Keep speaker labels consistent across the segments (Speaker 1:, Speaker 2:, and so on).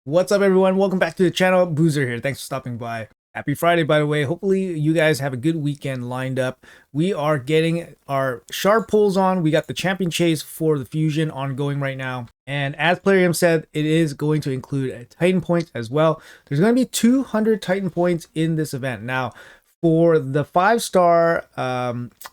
Speaker 1: What's up, everyone? Welcome back to the channel. Boozer here. Thanks for stopping by. Happy Friday, by the way. Hopefully you guys have a good weekend lined up. We are getting our shard pulls on. We got the champion chase for the fusion ongoing right now. And as Plarium said, it is going to include Titan points as well. There's going to be 200 Titan points in this event. Now, for the 5-star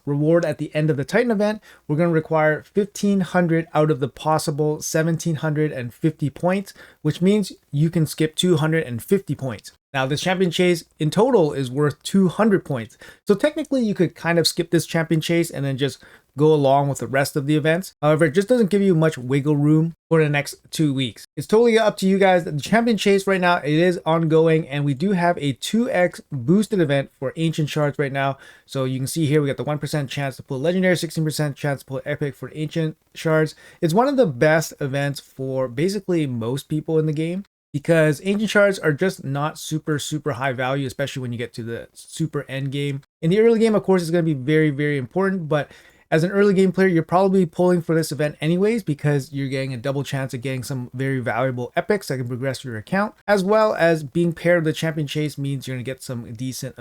Speaker 1: reward at the end of the Titan event, we're going to require 1,500 out of the possible 1,750 points, which means you can skip 250 points. Now, this champion chase in total is worth 200 points. So technically, you could kind of skip this champion chase and then just go along with the rest of the events. However, it just doesn't give you much wiggle room for the next 2 weeks. It's totally up to you guys. The champion chase right now, it is ongoing, and we do have a 2x boosted event for ancient shards right now. So you can see here, we got the 1% chance to pull legendary, 16% chance to pull epic for ancient shards. It's one of the best events for basically most people in the game, because ancient shards are just not super high value, especially when you get to the super end game. In the early game, of course, it's going to be very important, but as an early game player, you're probably pulling for this event anyways, because you're getting a double chance of getting some very valuable epics that can progress your account, as well as being paired with the champion chase means you're going to get some decent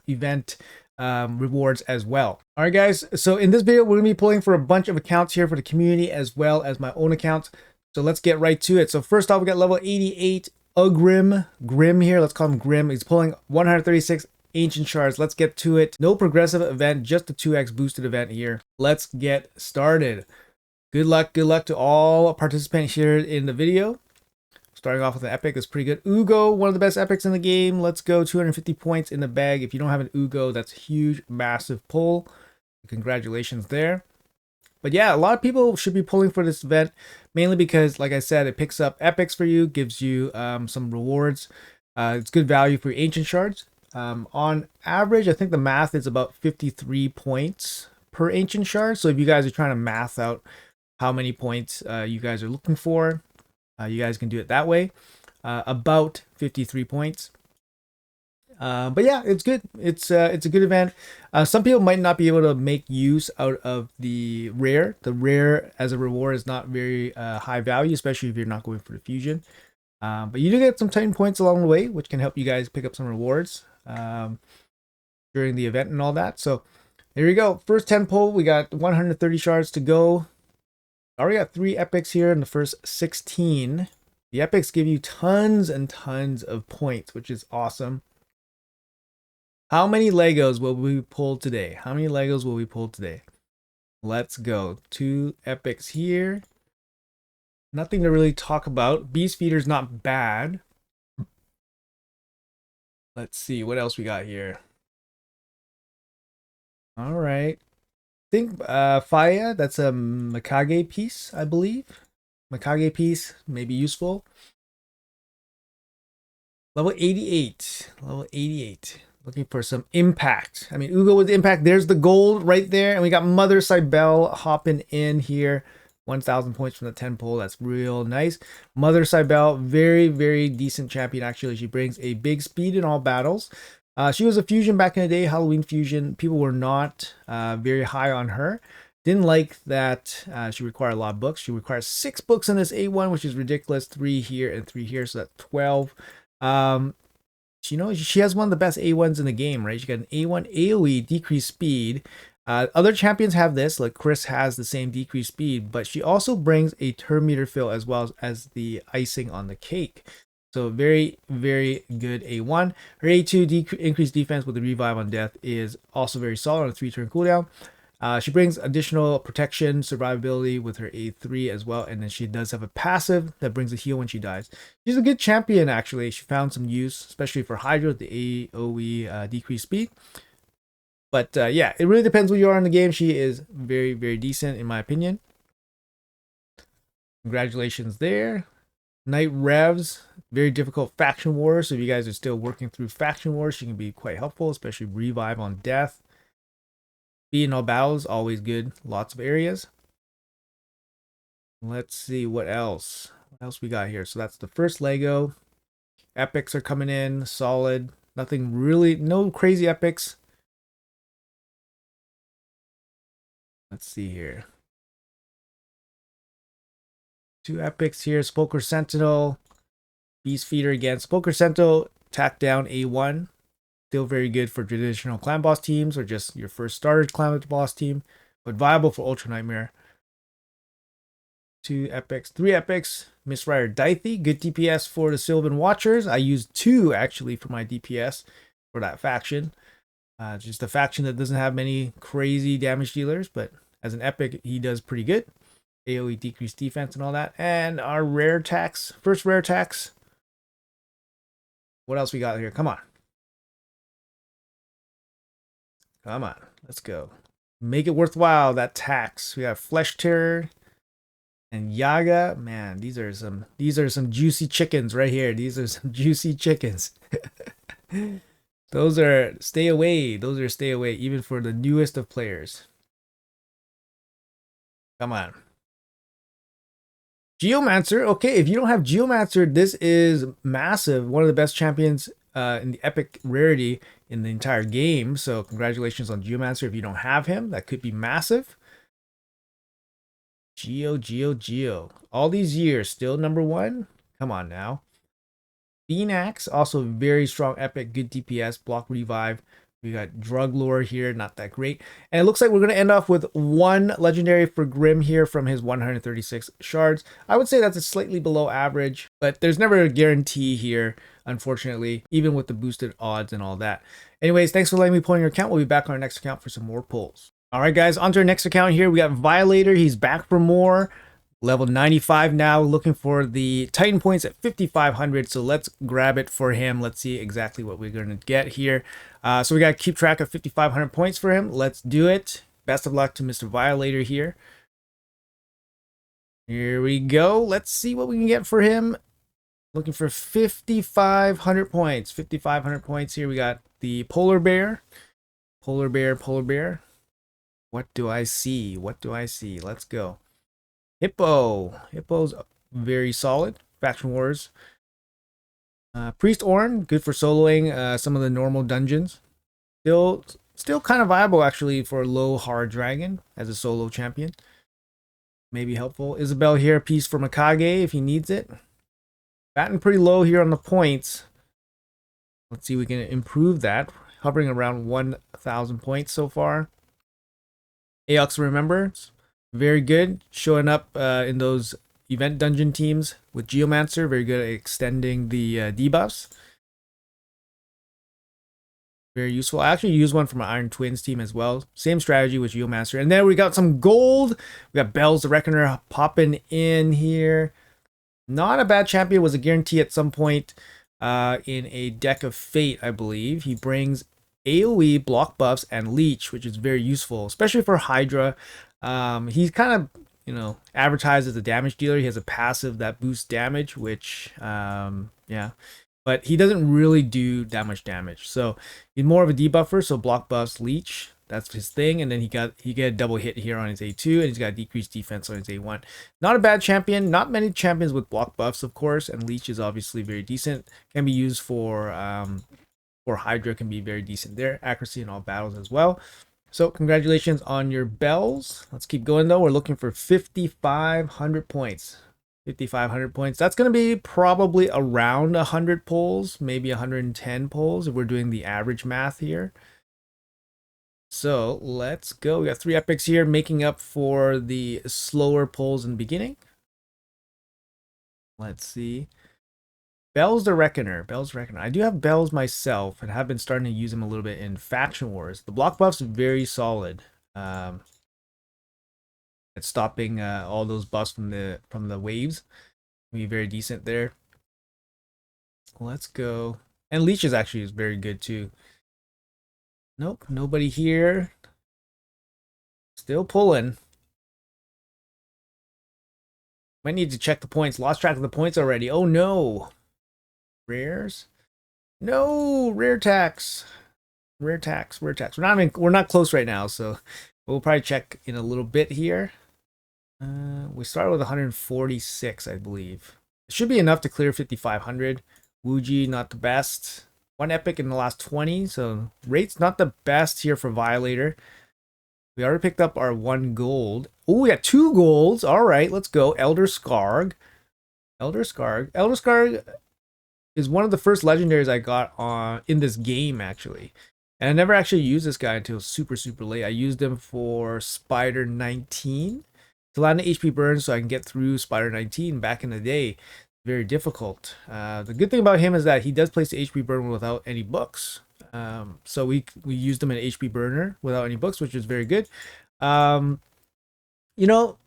Speaker 1: event rewards as well. All right, guys. So in this video, we're going to be pulling for a bunch of accounts here for the community as well as my own accounts. So let's get right to it. So first off, we got level 88 Grim here. Let's call him Grim. He's pulling 136 ancient shards. Let's get to it. No progressive event, just a 2x boosted event here. Let's get started. Good luck to all participants here in the video. Starting off with an epic is pretty good. Ugo, one of the best epics in the game. Let's go, 250 points in the bag. If you don't have an Ugo, that's a huge, massive pull. Congratulations there. But yeah, a lot of people should be pulling for this event, mainly because, like I said, it picks up epics for you, gives you some rewards. It's good value for ancient shards. On average, I think the math is about 53 points per ancient shard. So if you guys are trying to math out how many points you guys are looking for, you guys can do it that way. About 53 points. But yeah, it's good. It's a good event. Some people might not be able to make use out of the rare. The rare as a reward is not very high value, especially if you're not going for the fusion. But you do get some Titan points along the way, which can help you guys pick up some rewards during the event and all that. So there you go. First 10 pull, we got 130 shards to go. Already got 3 epics here in the first 16. The epics give you tons and tons of points, which is awesome. How many Legos will we pull today? How many Legos will we pull today? Let's go. 2 epics here. Nothing to really talk about. Beast Feeder's not bad. Let's see what else we got here. All right. I think Faya, that's a Mikage piece, I believe. Mikage piece may be useful. Level 88. Level 88. Looking for some impact. I mean, Ugo with impact. There's the gold right there. And we got Mother Cybele hopping in here. 1,000 points from the 10 pull. That's real nice. Mother Cybele, very decent champion, actually. She brings a big speed in all battles. She was a fusion back in the day, Halloween fusion. People were not very high on her. Didn't like that she required a lot of books. She requires 6 books in this A1, which is ridiculous. 3 here and 3 here, so that's 12. You know, she has one of the best A1s in the game, right? She got an A1 AoE, decreased speed. Other champions have this, like Chris has the same decreased speed, but she also brings a turn meter fill as well as the icing on the cake. So very good A1. Her A2 increased defense with the revive on death is also very solid on a 3-turn cooldown. She brings additional protection, survivability with her A3 as well, and then she does have a passive that brings a heal when she dies. She's a good champion, actually. She found some use, especially for Hydra, the AoE decreased speed. But yeah, it really depends where you are in the game. She is very decent, in my opinion. Congratulations there. Night Revs, very difficult faction wars. So if you guys are still working through faction wars, she can be quite helpful, especially revive on death. Speed in all battles, always good. Lots of areas. Let's see what else. What else we got here? So that's the first Lego. Epics are coming in, solid. Nothing really, no crazy epics. Let's see here. 2 epics here. Spoker Sentinel. Beast Feeder against Poker Cento, tack down A1. Still very good for traditional clan boss teams or just your first starter clan boss team, but viable for Ultra Nightmare. 2 epics, 3 epics. Miss Rider Dythy, good DPS for the Sylvan Watchers. I used 2 actually for my DPS for that faction. Just a faction that doesn't have many crazy damage dealers, but as an epic, he does pretty good. AoE decreased defense and all that. And our rare tax, first rare tax. What else we got here? Come on. Come on, let's go. Make it worthwhile, that tax. We have Flesh Terror and Yaga. Man, these are some juicy chickens right here. These are some juicy chickens. Those are stay away. Those are stay away, even for the newest of players. Come on. Geomancer. Okay, if you don't have Geomancer, this is massive. One of the best champions in the epic rarity in the entire game. So congratulations on Geomancer. If you don't have him, that could be massive. Geo. All these years, still number 1. Come on now. Phoenix, also very strong epic, good DPS, block revive. We got Drug Lore here, not that great. And it looks like we're going to end off with 1 legendary for Grim here from his 136 shards. I would say that's a slightly below average, but there's never a guarantee here, unfortunately, even with the boosted odds and all that. Anyways, thanks for letting me pull in your account. We'll be back on our next account for some more pulls. All right, guys, on to our next account here. We got Violator. He's back for more. Level 95 now, looking for the Titan points at 5,500. So let's grab it for him. Let's see exactly what we're going to get here. So we got to keep track of 5,500 points for him. Let's do it. Best of luck to Mr. Violator here. Here we go. Let's see what we can get for him. Looking for 5,500 points. 5,500 points here. We got the Polar Bear. Polar Bear. What do I see? Let's go. Hippo's very solid. Faction Wars. Priest Orn, good for soloing some of the normal dungeons. Still kind of viable actually for low hard dragon as a solo champion. Maybe helpful. Isabel here, piece for Mikage if he needs it. Batting pretty low here on the points. Let's see if we can improve that. Hovering around 1,000 points so far. Aox Remembrance. Very good, showing up in those event dungeon teams with Geomancer. Very good at extending the debuffs. Very useful. I actually use one for my Iron Twins team as well. Same strategy with Geomancer. And then we got some gold. We got Bells the Reckoner popping in here. Not a bad champion. Was a guarantee at some point in a deck of Fate, I believe. He brings AoE, block buffs, and leech, which is very useful, especially for Hydra. He's kind of, advertised as a damage dealer. He has a passive that boosts damage, which, yeah, but he doesn't really do that much damage. So he's more of a debuffer. So block buffs, leech, that's his thing. And then he get a double hit here on his A2, and he's got decreased defense on his A1. Not a bad champion. Not many champions with block buffs, of course, and leech is obviously very decent. Can be used for Hydra, can be very decent there. Accuracy in all battles as well. So congratulations on your bells. Let's keep going though. We're looking for 5,500 points. 5,500 points. That's going to be probably around 100 pulls, maybe 110 pulls if we're doing the average math here. So let's go. We got 3 epics here, making up for the slower pulls in the beginning. Let's see. Bells the Reckoner. I do have Bells myself and have been starting to use them a little bit in Faction Wars. The block buff's very solid. It's stopping all those buffs from the waves. Be very decent there. Let's go. And Leech is actually very good too. Nope, nobody here. Still pulling. Might need to check the points. Lost track of the points already. Oh no. Rares? No, rare tax. We're not close right now, so we'll probably check in a little bit here. We started with 146, I believe. It should be enough to clear 5,500. Wuji, not the best. 1 epic in the last 20, so rate's not the best here for Violator. We already picked up our 1 gold. Oh, we got 2 golds. All right, let's go. Elder Scarg. is one of the first legendaries I got on in this game actually. And I never actually used this guy until super late. I used him for Spider 19 to land the HP burn so I can get through Spider 19 back in the day. Very difficult. The good thing about him is that he does place the HP burn without any books. So we used him in HP burner without any books, which is very good. You know,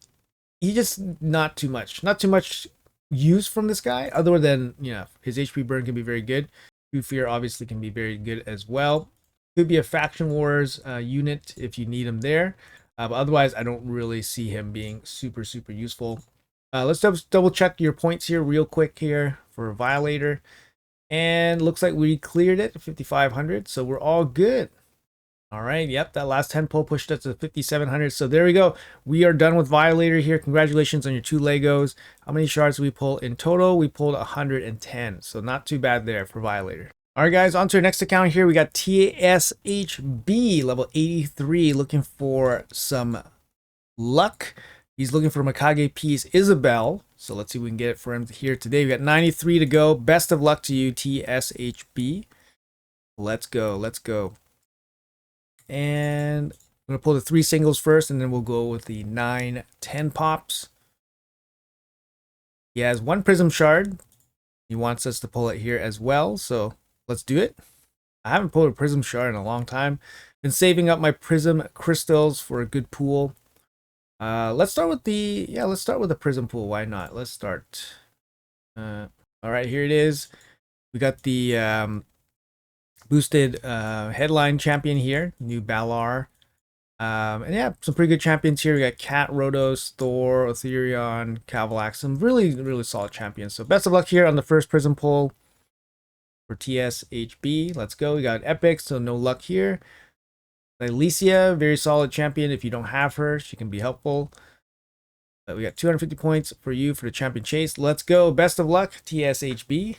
Speaker 1: he just not too much use from this guy other than, you know, his HP burn can be very good. True Fear obviously can be very good as well. Could be a Faction Wars unit if you need him there. But otherwise, I don't really see him being super useful. Let's double check your points here real quick here for Violator. And looks like we cleared it, 5,500. So we're all good. All right, yep, that last 10 pull pushed us to 5,700. So there we go. We are done with Violator here. Congratulations on your 2 Legos. How many shards did we pull in total? We pulled 110. So not too bad there for Violator. All right, guys, on to our next account here. We got TSHB, level 83, looking for some luck. He's looking for Mikage piece Isabel. So let's see if we can get it for him here today. We got 93 to go. Best of luck to you, TSHB. Let's go. Let's go. And I'm going to pull the 3 singles first, and then we'll go with the 9, 10 pops. He has 1 prism shard. He wants us to pull it here as well, so let's do it. I haven't pulled a prism shard in a long time. Been saving up my prism crystals for a good pool. Let's start with the prism pool. Why not? Let's start. All right, here it is. We got the boosted headline champion here, new Balar. And yeah, some pretty good champions here. We got Cat, Rhodos, Thor, Ethereon, Cavalax. Some really solid champions. So best of luck here on the first prism pull for TSHB. Let's go. We got Epic, so no luck here. Alicia, very solid champion. If you don't have her, she can be helpful. We got 250 points for you for the champion chase. Let's go. Best of luck, TSHB.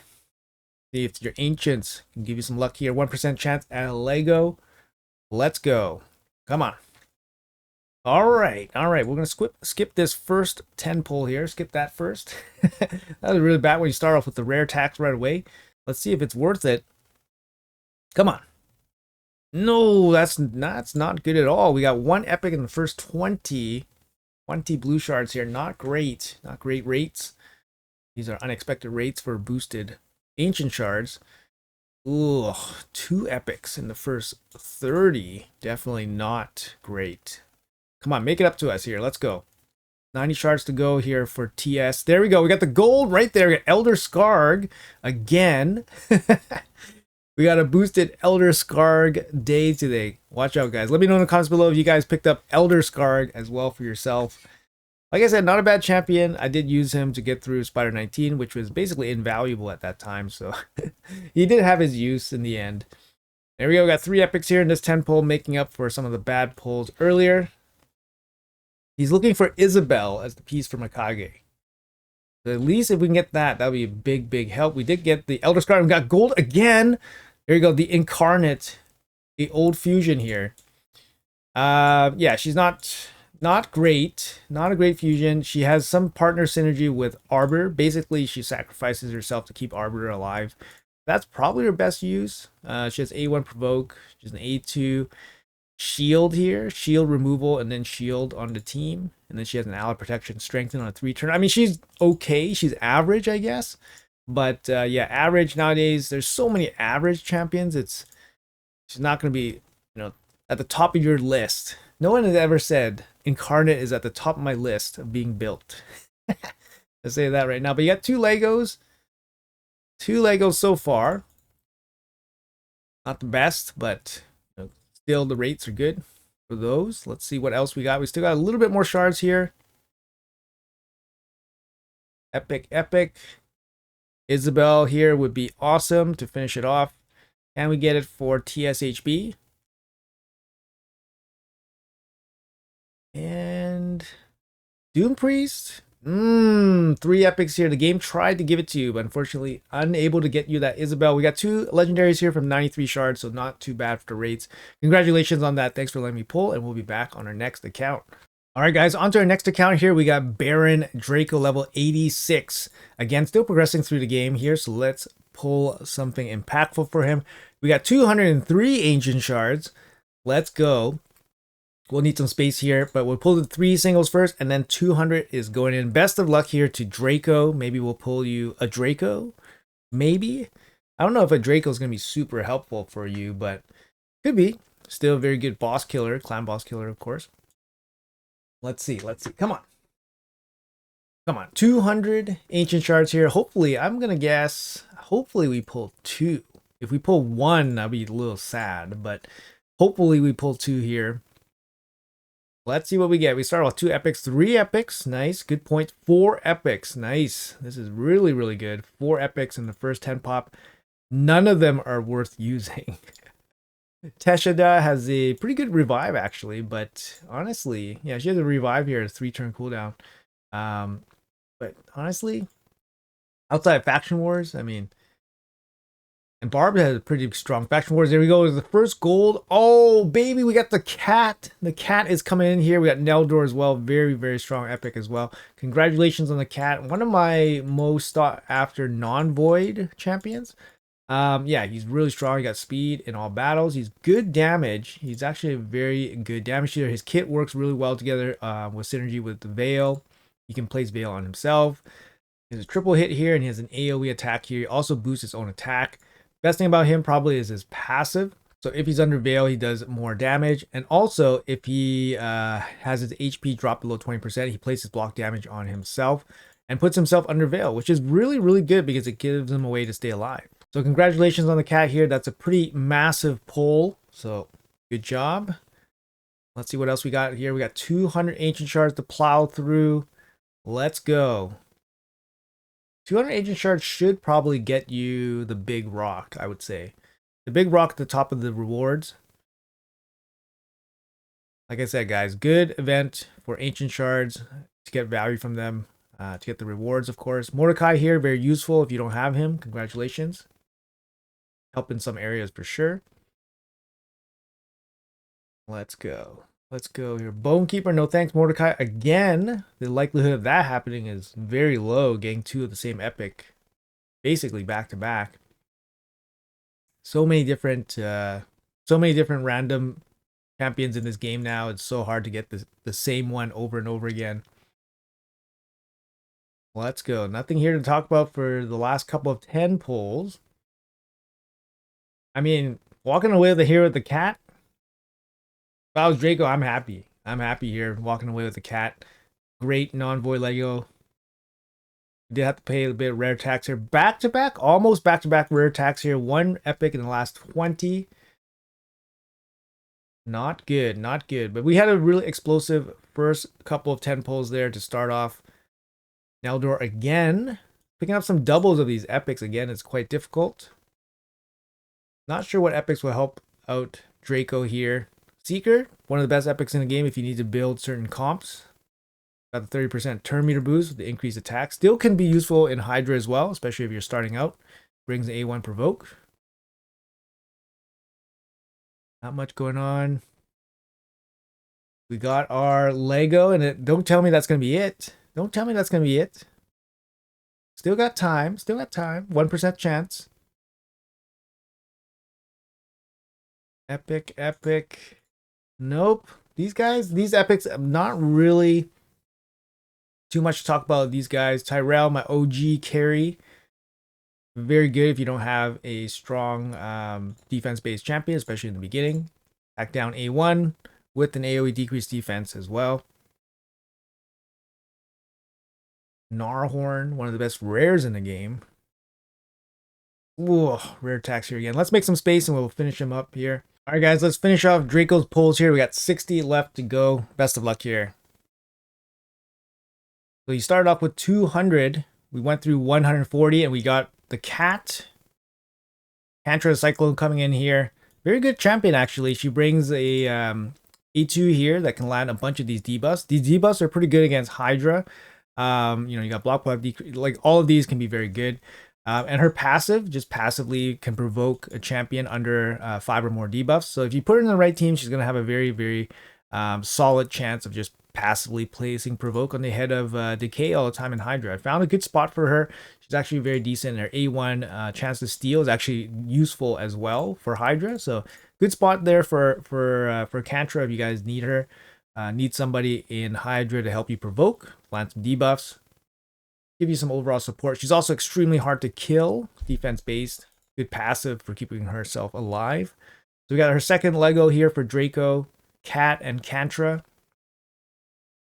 Speaker 1: See if your ancients can give you some luck here. 1% chance at a Lego. Let's go. Come on. All right. We're going to skip this first 10 pull here. Skip that first. That was really bad when you start off with the rare tax right away. Let's see if it's worth it. Come on. No, that's not good at all. We got 1 epic in the first 20 blue shards here. Not great. Not great rates. These are unexpected rates for boosted ancient shards. Ooh, 2 epics in the first 30. Definitely not great. Come on, make it up to us here. Let's go. 90 shards to go here for TS. There we go. We got the gold right there. We got Elder Scarg again. We got a boosted Elder Scarg day today. Watch out, guys. Let me know in the comments below if you guys picked up Elder Scarg as well for yourself. Like I said, not a bad champion. I did use him to get through Spider 19, which was basically invaluable at that time. So he did have his use in the end. There we go. We got 3 epics here in this 10 pull, making up for some of the bad pulls earlier. He's looking for Isabel as the piece for Mikage. So at least if we can get that, that would be a big help. We did get the Elder Scar. We got gold again. There you go. The Incarnate, the old fusion here. Yeah, she's not great. Not a great fusion. She has some partner synergy with Arbor. Basically, she sacrifices herself to keep Arbor alive. That's probably her best use. She has A1 provoke. She's an A2 shield here. Shield removal and then shield on the team. And then she has an ally protection strengthen on a 3-turn. I mean, she's okay. She's average, I guess. But yeah, average nowadays. There's so many average champions. She's not going to be, at the top of your list. No one has ever said Incarnate is at the top of my list of being built. I'll say that right now. But you got 2 Legos. 2 Legos so far. Not the best, but still the rates are good for those. Let's see what else we got. We still got a little bit more shards here. Epic. Isabel here would be awesome to finish it off. And we get it for TSHB. And Doom Priest. 3 epics here. The game tried to give it to you, but unfortunately unable to get you that Isabel. We got 2 legendaries here from 93 shards, so not too bad for the rates. Congratulations on that. Thanks for letting me pull, and we'll be back on our next account. All right, guys, on to our next account here. We got Baron Draco level 86. Again, still progressing through the game here, so let's pull something impactful for him. We got 203 ancient shards. Let's go. We'll need some space here, but we'll pull the 3 singles first, and then 200 is going in. Best of luck here to Draco. Maybe we'll pull you a Draco. Maybe. I don't know if a Draco is going to be super helpful for you, but could be. Still a very good boss killer, clan boss killer, of course. Let's see. Let's see. Come on. Come on. 200 ancient shards here. Hopefully, I'm going to guess, hopefully we pull 2. If we pull 1, I'll be a little sad, but hopefully we pull 2 here. Let's see what we get. We start with 2 epics, 3 epics. Nice. Good point. 4 epics. Nice. This is really, really good. 4 epics in the first 10 pop. None of them are worth using. TSHB has a pretty good revive, actually. But honestly, yeah, she has a revive here. A 3-turn cooldown. But honestly, outside of Faction Wars, I mean... And Barb has a pretty strong Faction Wars. There we go. The first gold. Oh, baby, we got the cat. The cat is coming in here. We got Neldor as well. Very, very strong epic as well. Congratulations on the cat. One of my most sought after non-void champions. Yeah, he's really strong. He got speed in all battles. He's good damage. He's actually a very good damage shooter. His kit works really well together with synergy with the Veil. He can place Veil on himself. He has a triple hit here, and he has an AoE attack here. He also boosts his own attack. Best thing about him probably is his passive. So if he's under Veil, he does more damage. And also, if he has his HP drop below 20%, he places block damage on himself and puts himself under Veil, which is really, really good because it gives him a way to stay alive. So congratulations on the cat here. That's a pretty massive pull. So good job. Let's see what else we got here. We got 200 ancient shards to plow through. Let's go. 200 ancient shards should probably get you the big rock, I would say. The big rock at the top of the rewards. Like I said, guys, good event for ancient shards to get value from them, to get the rewards, of course. Mordecai here, very useful if you don't have him. Congratulations. Help in some areas for sure. Let's go. Let's go here. Bonekeeper, no thanks. Mordecai, again, the likelihood of that happening is very low, getting 2 of the same epic, basically back to back. So many different random champions in this game now. It's so hard to get the same one over and over again. Let's go. Nothing here to talk about for the last couple of 10 pulls. I mean, walking away with the hero with the cat. If I was Draco, I'm happy. I'm happy here, walking away with the cat. Great non-void Lego. We did have to pay a bit of rare tax here. Back-to-back, almost back-to-back rare tax here. 1 epic in the last 20. Not good, not good. But we had a really explosive first couple of 10 pulls there to start off. Neldor again. Picking up some doubles of these epics again is quite difficult. Not sure what epics will help out Draco here. Seeker, one of the best epics in the game if you need to build certain comps. Got the 30% turn meter boost with the increased attack. Still can be useful in Hydra as well, especially if you're starting out. Brings the A1 provoke. Not much going on. We got our Lego, and don't tell me that's going to be it. Don't tell me that's going to be it. Still got time. Still got time. 1% chance. Epic, epic. Nope. These guys, these epics, not really too much to talk about these guys. Tyrell, my OG carry. Very good if you don't have a strong defense-based champion, especially in the beginning. Back down A1 with an AoE decreased defense as well. Gnarhorn, one of the best rares in the game. Whoa, rare attacks here again. Let's make some space and we'll finish him up here. All right, guys, let's finish off Draco's pulls here. We got 60 left to go. Best of luck here. So you started off with 200. We went through 140 and we got the cat. Cantra Cyclone coming in here. Very good champion, actually. She brings a E2 here that can land a bunch of these debuffs. These debuffs are pretty good against Hydra. You got block buff, like all of these can be very good. And her passive, just passively can provoke a champion under 5 or more debuffs. So if you put her in the right team, she's going to have a very, very solid chance of just passively placing Provoke on the head of Decay all the time in Hydra. I found a good spot for her. She's actually very decent. Her A1 chance to steal is actually useful as well for Hydra. So good spot there for Kantra if you guys need her. Need somebody in Hydra to help you provoke, plant some debuffs, give you some overall support. She's also extremely hard to kill, defense based, good passive for keeping herself alive. So we got her second Lego here for Draco, Cat, and Kantra.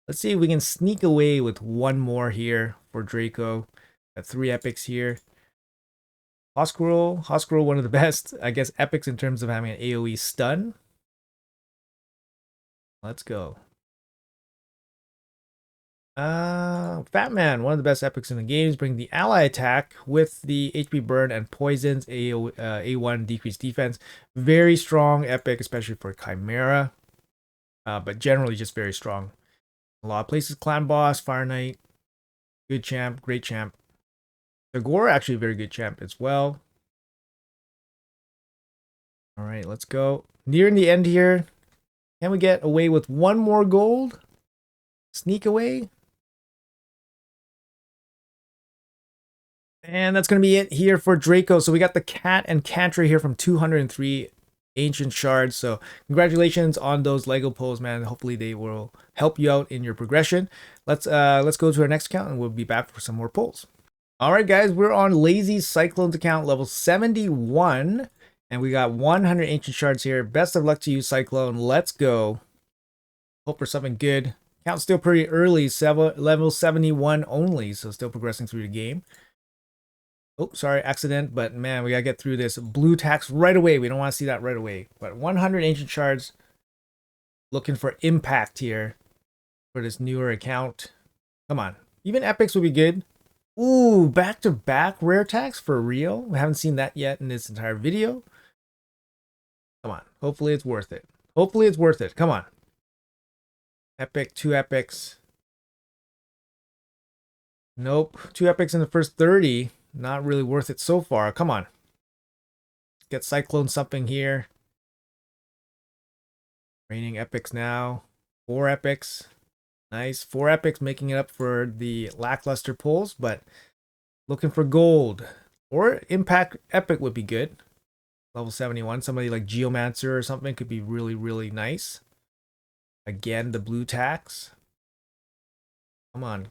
Speaker 1: Let's see if we can sneak away with one more here for Draco. Got 3 epics here. Hoskrull, one of the best, I guess, epics in terms of having an AoE stun. Let's go. Fat Man, one of the best epics in the games, bring the ally attack with the HP burn and poisons, A1 decreased defense. Very strong epic, especially for Chimera, but generally just very strong. A lot of places, Clan Boss, Fire Knight, good champ, great champ. Gore, actually a very good champ as well. All right, let's go. Nearing the end here. Can we get away with one more gold? Sneak away? And that's going to be it here for Draco. So we got the Cat and Kantra here from 203 Ancient Shards. So congratulations on those Lego pulls, man. Hopefully they will help you out in your progression. Let's go to our next account and we'll be back for some more pulls. All right, guys, we're on Lazy Cyclone's account, level 71. And we got 100 Ancient Shards here. Best of luck to you, Cyclone. Let's go. Hope for something good. Count's still pretty early, level 71 only, so still progressing through the game. Oh, sorry, accident, but man, we gotta get through this. Blue tax right away. We don't want to see that right away. But 100 Ancient Shards. Looking for impact here for this newer account. Come on. Even epics would be good. Ooh, back-to-back rare tax for real. We haven't seen that yet in this entire video. Come on. Hopefully it's worth it. Hopefully it's worth it. Come on. Epic, 2 epics. Nope. 2 epics in the first 30. Not really worth it so far. Come on. Get Cyclone something here. Raining epics now. 4 epics. Nice. 4 epics making it up for the lackluster pulls, but looking for gold. Or impact epic would be good. Level 71. Somebody like Geomancer or something could be really, really nice. Again, the blue tax. Come on.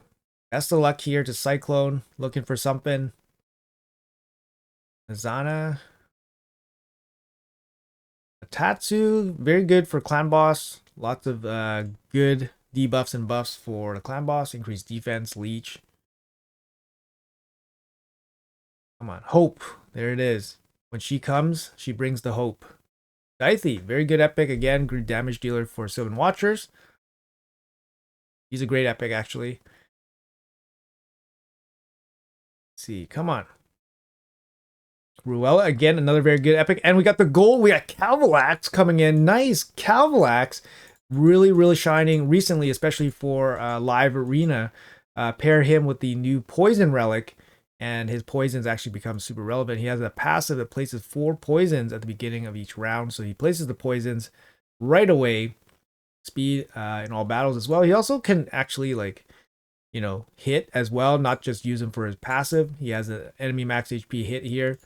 Speaker 1: Best of luck here to Cyclone. Looking for something. Azana. Tatsu. Very good for Clan Boss. Lots of good debuffs and buffs for the Clan Boss. Increased defense, leech. Come on. Hope. There it is. When she comes, she brings the hope. Scythe, very good epic. Again, good damage dealer for Sylvan Watchers. He's a great epic, actually. Let's see, come on. Ruella, again, another very good epic. And we got the gold. We got Calvalax coming in. Nice. Calvalax, really, really shining recently, especially for Live Arena. Pair him with the new Poison Relic, and his poisons actually become super relevant. He has a passive that places 4 poisons at the beginning of each round. So he places the poisons right away. Speed in all battles as well. He also can actually, like, you know, hit as well, not just use him for his passive. He has an enemy max HP hit here.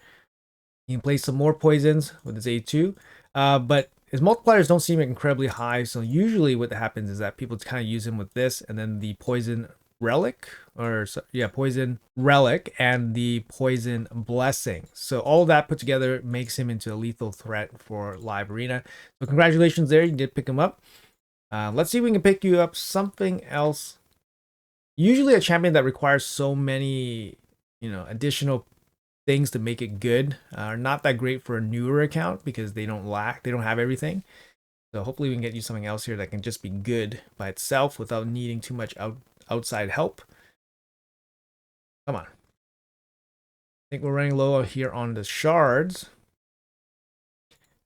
Speaker 1: He can place some more poisons with his A2. But his multipliers don't seem incredibly high. So usually what happens is that people kind of use him with this and then the poison relic, or yeah, poison relic and the poison blessing. So all of that put together makes him into a lethal threat for Live Arena. So congratulations there, you did pick him up. Let's see if we can pick you up something else. Usually a champion that requires so many, you know, additional things to make it good are not that great for a newer account because they don't have everything. So hopefully we can get you something else here that can just be good by itself without needing too much outside help. Come on. I think we're running low here on the shards.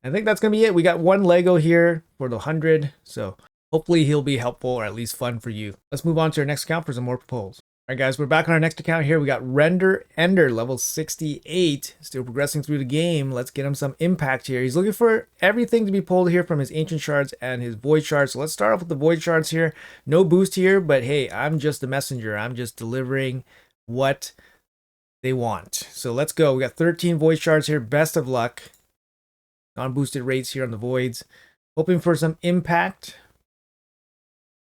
Speaker 1: I think that's going to be it. We got 1 Lego here for the 100. So hopefully he'll be helpful or at least fun for you. Let's move on to our next account for some more pulls. All right, guys, we're back on our next account here. We got Render Ender, level 68, still progressing through the game. Let's get him some impact here. He's looking for everything to be pulled here from his Ancient Shards and his Void Shards. So let's start off with the Void Shards here. No boost here, but hey, I'm just the messenger. I'm just delivering what they want. So let's go. We got 13 Void Shards here. Best of luck. Non-boosted rates here on the Voids. Hoping for some impact.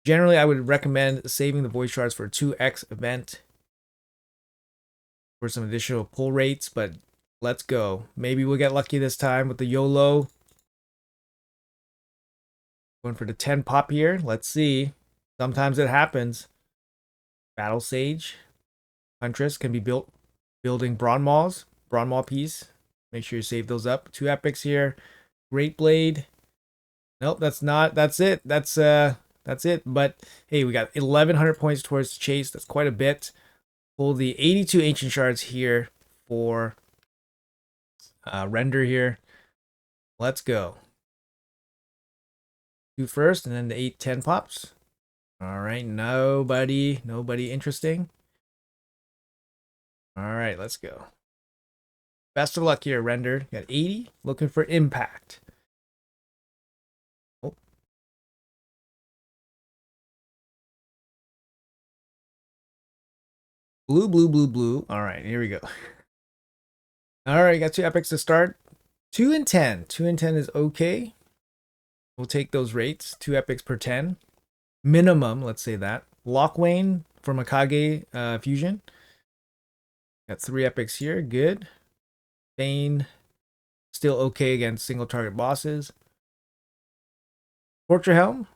Speaker 1: Generally, I would recommend saving the Void Shards for a 2x event for some additional pull rates, but let's go. Maybe we'll get lucky this time with the YOLO. Going for the 10 pop here. Let's see. Sometimes it happens. Battle Sage. Huntress can be building Brawn Mauls. Brawn Maul piece. Make sure you save those up. 2 epics here. Great Blade. Nope, that's not. That's it. That's it. But hey, we got 1100 points towards the chase. That's quite a bit. Pull the 82 Ancient Shards here for Render here. Let's go. 2 first, and then the 8, 10 pops. All right, nobody interesting. All right, let's go. Best of luck here, Render. Got 80, looking for impact. Oh. Blue, blue, blue, blue. All right, here we go. All right, got 2 epics to start. 2 and 10. 2 and 10 is okay. We'll take those rates. 2 epics per 10. Minimum, let's say that. Lockwayne from Akage Fusion. Got 3 epics here. Good. Bane. Still okay against single target bosses. Portrait Helm.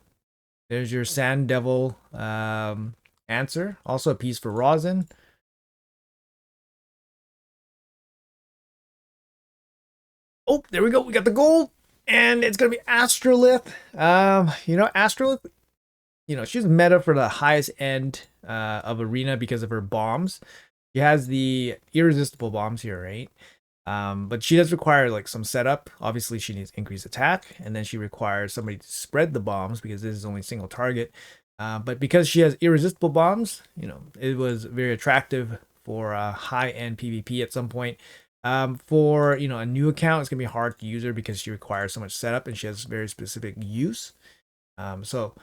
Speaker 1: There's your Sand Devil answer. Also a piece for Rosin. Oh, there we go. We got the gold. And it's going to be Astrolith. Astrolith, she's meta for the highest end of Arena because of her bombs. She has the irresistible bombs here, right? But she does require like some setup. Obviously, she needs increased attack. And then she requires somebody to spread the bombs because this is only single target. But because she has irresistible bombs, it was very attractive for a high-end PvP at some point. For a new account, it's gonna be hard to use her because she requires so much setup and she has very specific use. So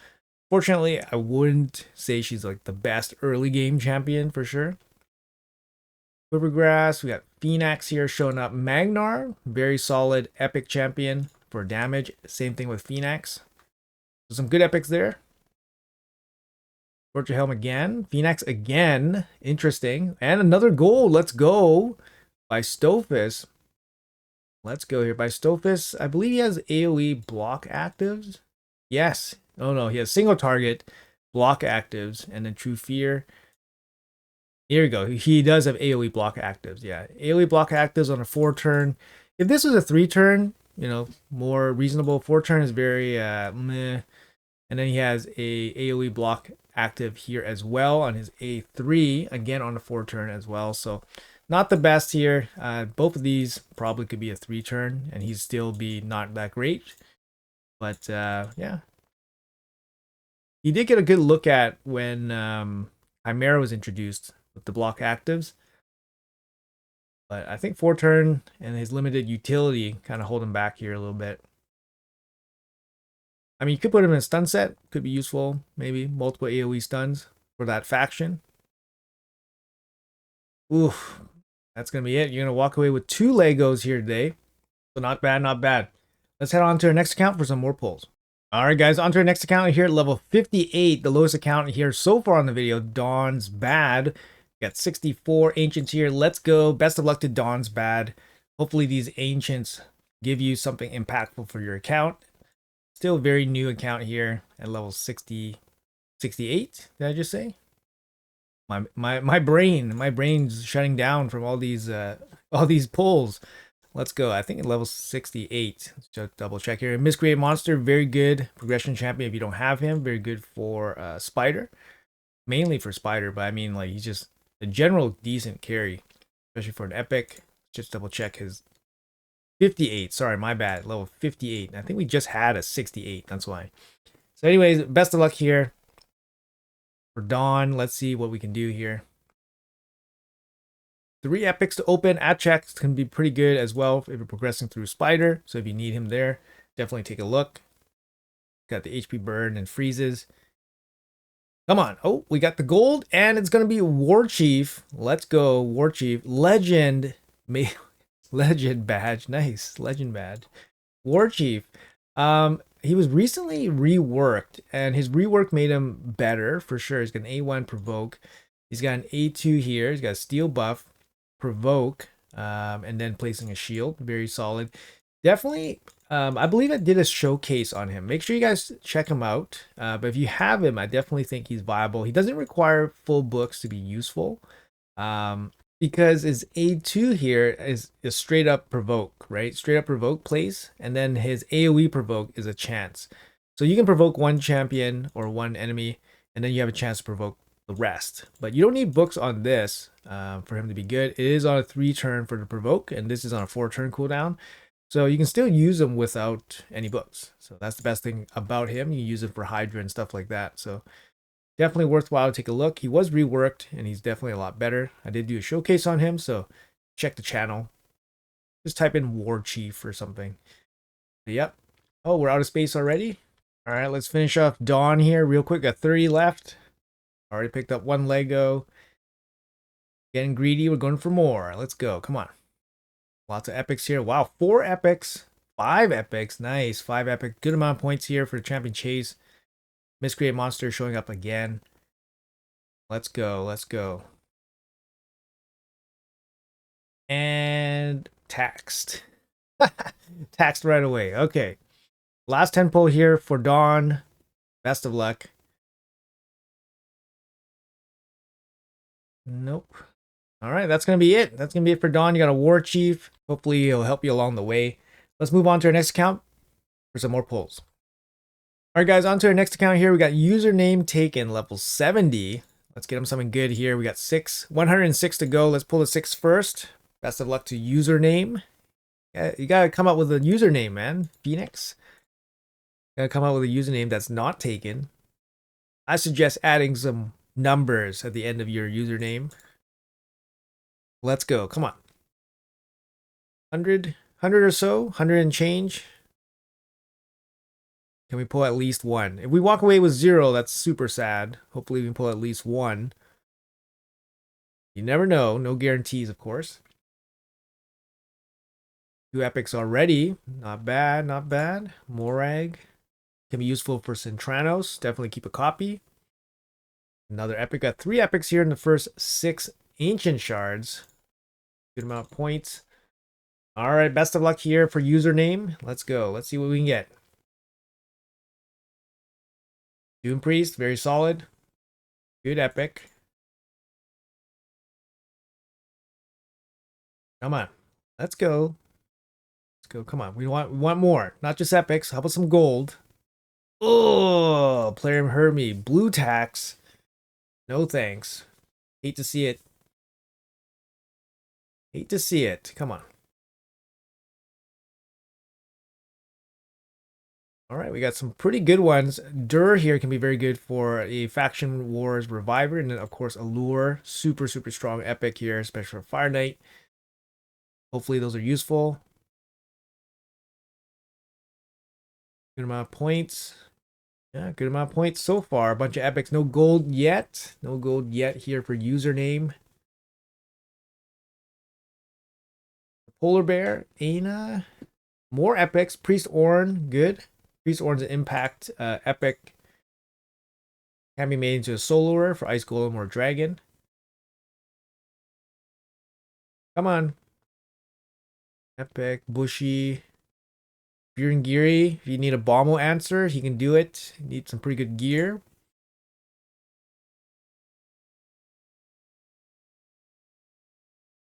Speaker 1: fortunately, I wouldn't say she's like the best early game champion for sure. Quivergrass, we got Phoenix here showing up. Magnar, very solid epic champion for damage. Same thing with Phoenix. So some good epics there. Portrait Helm again. Phoenix again. Interesting. And another gold. Let's go. By Stophis. Let's go here. By Stophis, I believe he has AoE block actives. Yes. Oh no, he has single target block actives and then True Fear. Here we go. He does have AoE block actives. Yeah, AoE block actives on a 4-turn. If this was a 3-turn, more reasonable. 4-turn is very meh. And then he has a AoE block active here as well on his A3, again on a 4-turn as well. So not the best here. Both of these probably could be a 3-turn and he'd still be not that great. But yeah. He did get a good look at when Chimera was introduced with the block actives. But I think 4-turn and his limited utility kind of hold him back here a little bit. I mean, you could put him in a stun set. Could be useful. Maybe multiple AoE stuns for that faction. Oof. That's going to be it. You're going to walk away with 2 Legos here today. So not bad, not bad. Let's head on to our next account for some more pulls. All right, guys, on to our next account here at level 58. The lowest account here so far on the video, Dawn's Bad. Got 64 Ancients here. Let's go. Best of luck to Dawn's Bad. Hopefully these Ancients give you something impactful for your account. Still a very new account here at level 68. Did I just say? My brain's shutting down from all these pulls. Let's go. I think at level 68. Let's just double check here. Miscreate Monster, very good progression champion if you don't have him. Very good for Spider. Mainly for Spider, but I mean like he's just a general decent carry, especially for an epic. Just double check his 58. Sorry, my bad. Level 58. I think we just had a 68. That's why. So anyways, best of luck here. For Dawn, let's see what we can do here. 3 epics to open. Atchaks can be pretty good as well if you're progressing through Spider. So if you need him there, definitely take a look. Got the HP burn and freezes. Come on. Oh, we got the gold, and it's going to be War Chief. Let's go, War Chief. Legend. Legend badge. Nice. Legend badge. War Chief. He was recently reworked, and his rework made him better for sure. He's got an A1 provoke. He's got an A2 here. He's got a steel buff, provoke, and then placing a shield. Very solid. Definitely, I believe I did a showcase on him. Make sure you guys check him out. But if you have him, I definitely think he's viable. He doesn't require full books to be useful. Because his A2 here is straight up provoke, right? Straight up provoke plays, and then his AoE provoke is a chance. So you can provoke one champion or one enemy, and then you have a chance to provoke the rest. But you don't need books on this for him to be good. It is on a 3-turn for the provoke, and this is on a 4-turn cooldown. So you can still use him without any books. So that's the best thing about him. You use it for Hydra and stuff like that. So definitely worthwhile to take a look. He was reworked, and he's definitely a lot better. I did do a showcase on him, so check the channel. Just type in War Chief or something. But yep. Oh, we're out of space already? All right, let's finish off Dawn here real quick. Got 30 left. Already picked up 1 Lego. Getting greedy. We're going for more. Let's go. Come on. Lots of epics here. Wow, 4 epics. 5 epics. Nice. 5 epic. Good amount of points here for the champion chase. Miscreate monster showing up again. Let's go. Let's go. And taxed. Taxed right away. Okay. Last 10 pull here for Dawn. Best of luck. Nope. All right, that's going to be it. That's going to be it for Dawn. You got a War Chief. Hopefully he'll help you along the way. Let's move on to our next account for some more pulls. All right, guys, on to our next account here. We got username taken, level 70. Let's get him something good here. We got 106 to go. Let's pull the 6 first. Best of luck to username. Yeah, you got to come up with a username, man. Phoenix. Got to come up with a username that's not taken. I suggest adding some numbers at the end of your username. Let's go. Come on. 100 or so? 100 and change? Can we pull at least 1? If we walk away with 0, that's super sad. Hopefully we can pull at least 1. You never know. No guarantees, of course. 2 epics already. Not bad, not bad. Morag. Can be useful for Centranos. Definitely keep a copy. Another epic. Got 3 epics here in the first 6 ancient shards. Good amount of points. All right, best of luck here for username. Let's go. Let's see what we can get. Doom Priest, very solid. Good epic. Come on. Let's go. Let's go. Come on. We want more. Not just epics. How about some gold? Oh, player heard me. Blue tax. No thanks. Hate to see it. Hate to see it. Come on. All right, we got some pretty good ones. Dur here can be very good for a Faction Wars Reviver. And then, of course, Allure. Super, super strong epic here, especially for Fire Knight. Hopefully those are useful. Good amount of points. Yeah, good amount of points so far. A bunch of epics. No gold yet. No gold yet here for username. Polar Bear. Aina. More epics. Priest Orn. Good. Priest Orn's an impact epic. Can be made into a soloer for Ice Golem or Dragon. Come on. Epic. Bushy. Giri. If you need a Bombo answer, he can do it. You need some pretty good gear.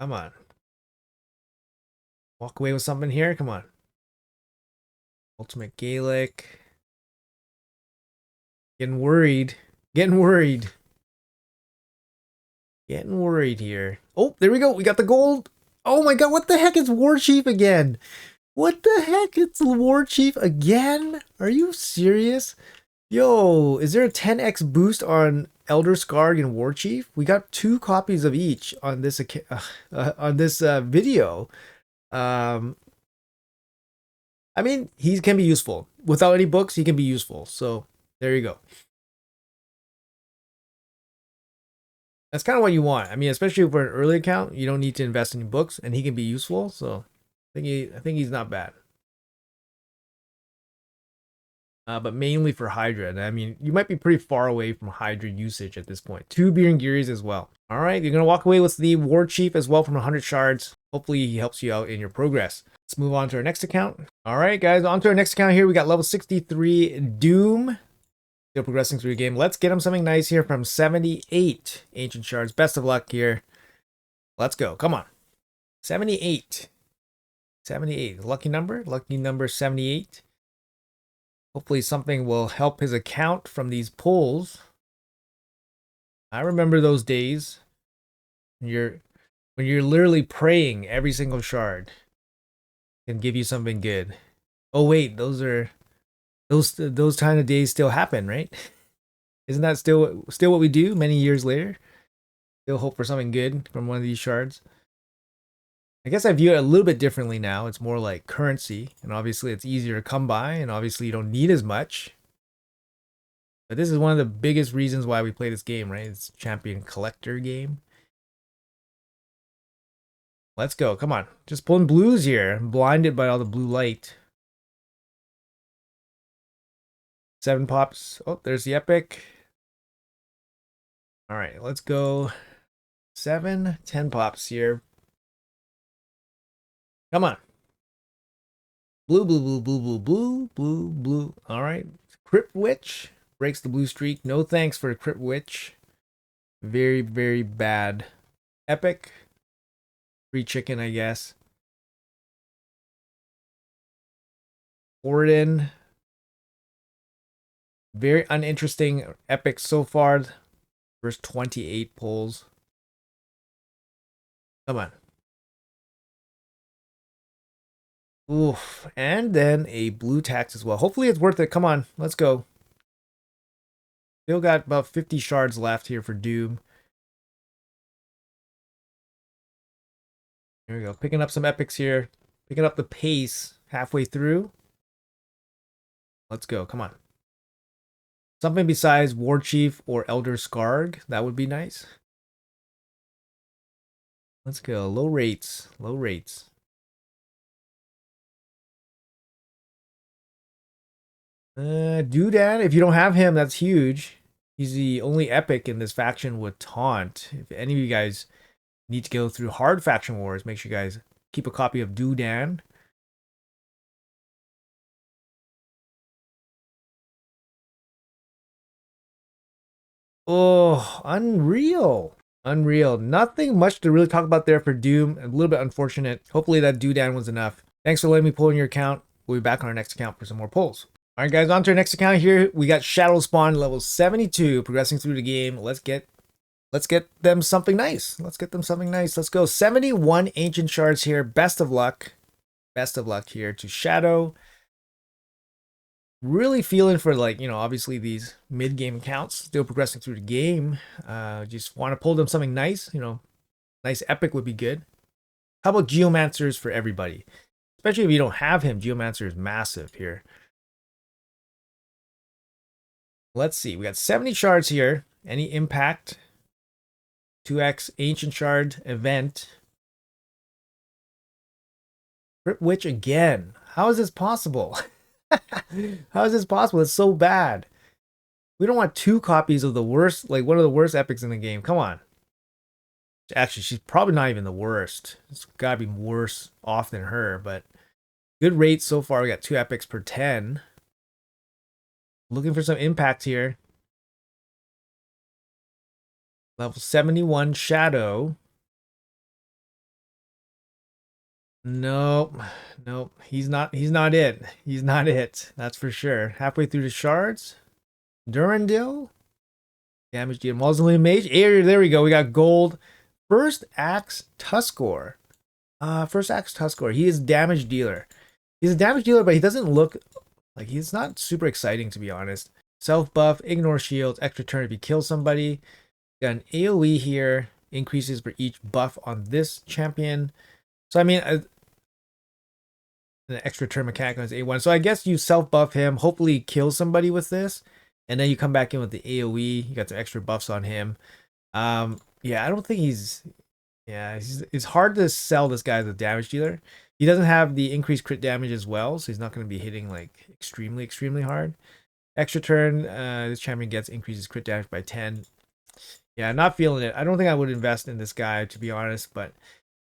Speaker 1: Come on. Walk away with something here. Come on. Ultimate Gaelic. Getting worried. Getting worried. Getting worried here. Oh, there we go. We got the gold. Oh my god, what the heck is War Chief again? What the heck? It's War Chief again? Are you serious? Yo, is there a 10x boost on Elder Scarg and War Chief. We got 2 copies of each on this video. I mean, he can be useful. Without any books, he can be useful. So there you go. That's kind of what you want. I mean, especially for an early account, you don't need to invest in books, and he can be useful. So I think he's not bad. But mainly for Hydra. And I mean, you might be pretty far away from Hydra usage at this point. 2 Beerengiris as well. All right, you're gonna walk away with the War Chief as well from 100 shards. Hopefully, he helps you out in your progress. Let's move on to our next account. All right, guys, on to our next account here. We got level 63 Doom. Still progressing through the game. Let's get him something nice here from 78 Ancient Shards. Best of luck here. Let's go. Come on. 78. 78. Lucky number. Lucky number 78. Hopefully something will help his account from these pulls. I remember those days when you're literally praying every single shard can give you something good. Oh wait, those kind of days still happen, right? Isn't that still what we do many years later? Still hope for something good from one of these shards. I guess I view it a little bit differently now. It's more like currency, and obviously it's easier to come by, and obviously you don't need as much. But this is one of the biggest reasons why we play this game, right? It's a champion collector game. Let's go. Come on. Just pulling blues here. I'm blinded by all the blue light. 7 pops. Oh, there's the epic. All right, let's go. 7, 10 pops here. Come on. Blue, blue, blue, blue, blue, blue, blue, blue. All right. Crypt Witch breaks the blue streak. No thanks for Crypt Witch. Very, very bad. Epic. Free chicken, I guess. Orden. Very uninteresting epic so far. First 28 pulls. Come on. Oof. And then a blue tax as well. Hopefully it's worth it. Come on. Let's go. Still got about 50 shards left here for Doom. There we go. Picking up some epics here. Picking up the pace halfway through. Let's go. Come on. Something besides War Chief or Elder Scarg. That would be nice. Let's go. Low rates. Low rates. Doodad, if you don't have him, that's huge. He's the only epic in this faction with Taunt. If any of you guys need to go through hard faction wars, make sure you guys keep a copy of Doodad. Oh, unreal. Unreal. Nothing much to really talk about there for Doom. A little bit unfortunate. Hopefully that Doodad was enough. Thanks for letting me pull in your account. We'll be back on our next account for some more pulls. All right, guys, on to our next account here. We got Shadow Spawn level 72 progressing through the game. Let's get them something nice. Let's get them something nice. Let's go. 71 ancient shards here. Best of luck. Best of luck here to Shadow. Really feeling for, like, you know, obviously these mid-game accounts still progressing through the game. Just want to pull them something nice. You know, nice epic would be good. How about Geomancers for everybody? Especially if you don't have him, Geomancer is massive here. Let's see. We got 70 shards here. Any impact? 2x Ancient Shard event. Crypt Witch again. How is this possible? How is this possible? It's so bad. We don't want 2 copies of the worst, like one of the worst epics in the game. Come on. Actually, she's probably not even the worst. It's gotta be worse off than her, but good rate so far. We got 2 epics per 10. Looking for some impact here. Level 71 Shadow. Nope. Nope. He's not it. He's not it. That's for sure. Halfway through the shards. Durandil. Damage deal. Mausoleum Mage. There we go. We got gold. First Axe Tuskor. First Axe Tuskor. He is damage dealer. He's a damage dealer, but he doesn't look like, he's not super exciting, to be honest. Self buff, ignore shields, extra turn if you kill somebody. Got an AoE here, increases for each buff on this champion. So I mean, an extra turn mechanic on his A1. So I guess you self buff him, hopefully kill somebody with this, and then you come back in with the AoE. You got some extra buffs on him. Yeah, I don't think he's. Yeah, it's hard to sell this guy as a damage dealer. He doesn't have the increased crit damage as well, so he's not going to be hitting like extremely hard. Extra turn, this champion gets increases crit damage by 10. Yeah, not feeling it. I don't think I would invest in this guy, to be honest, but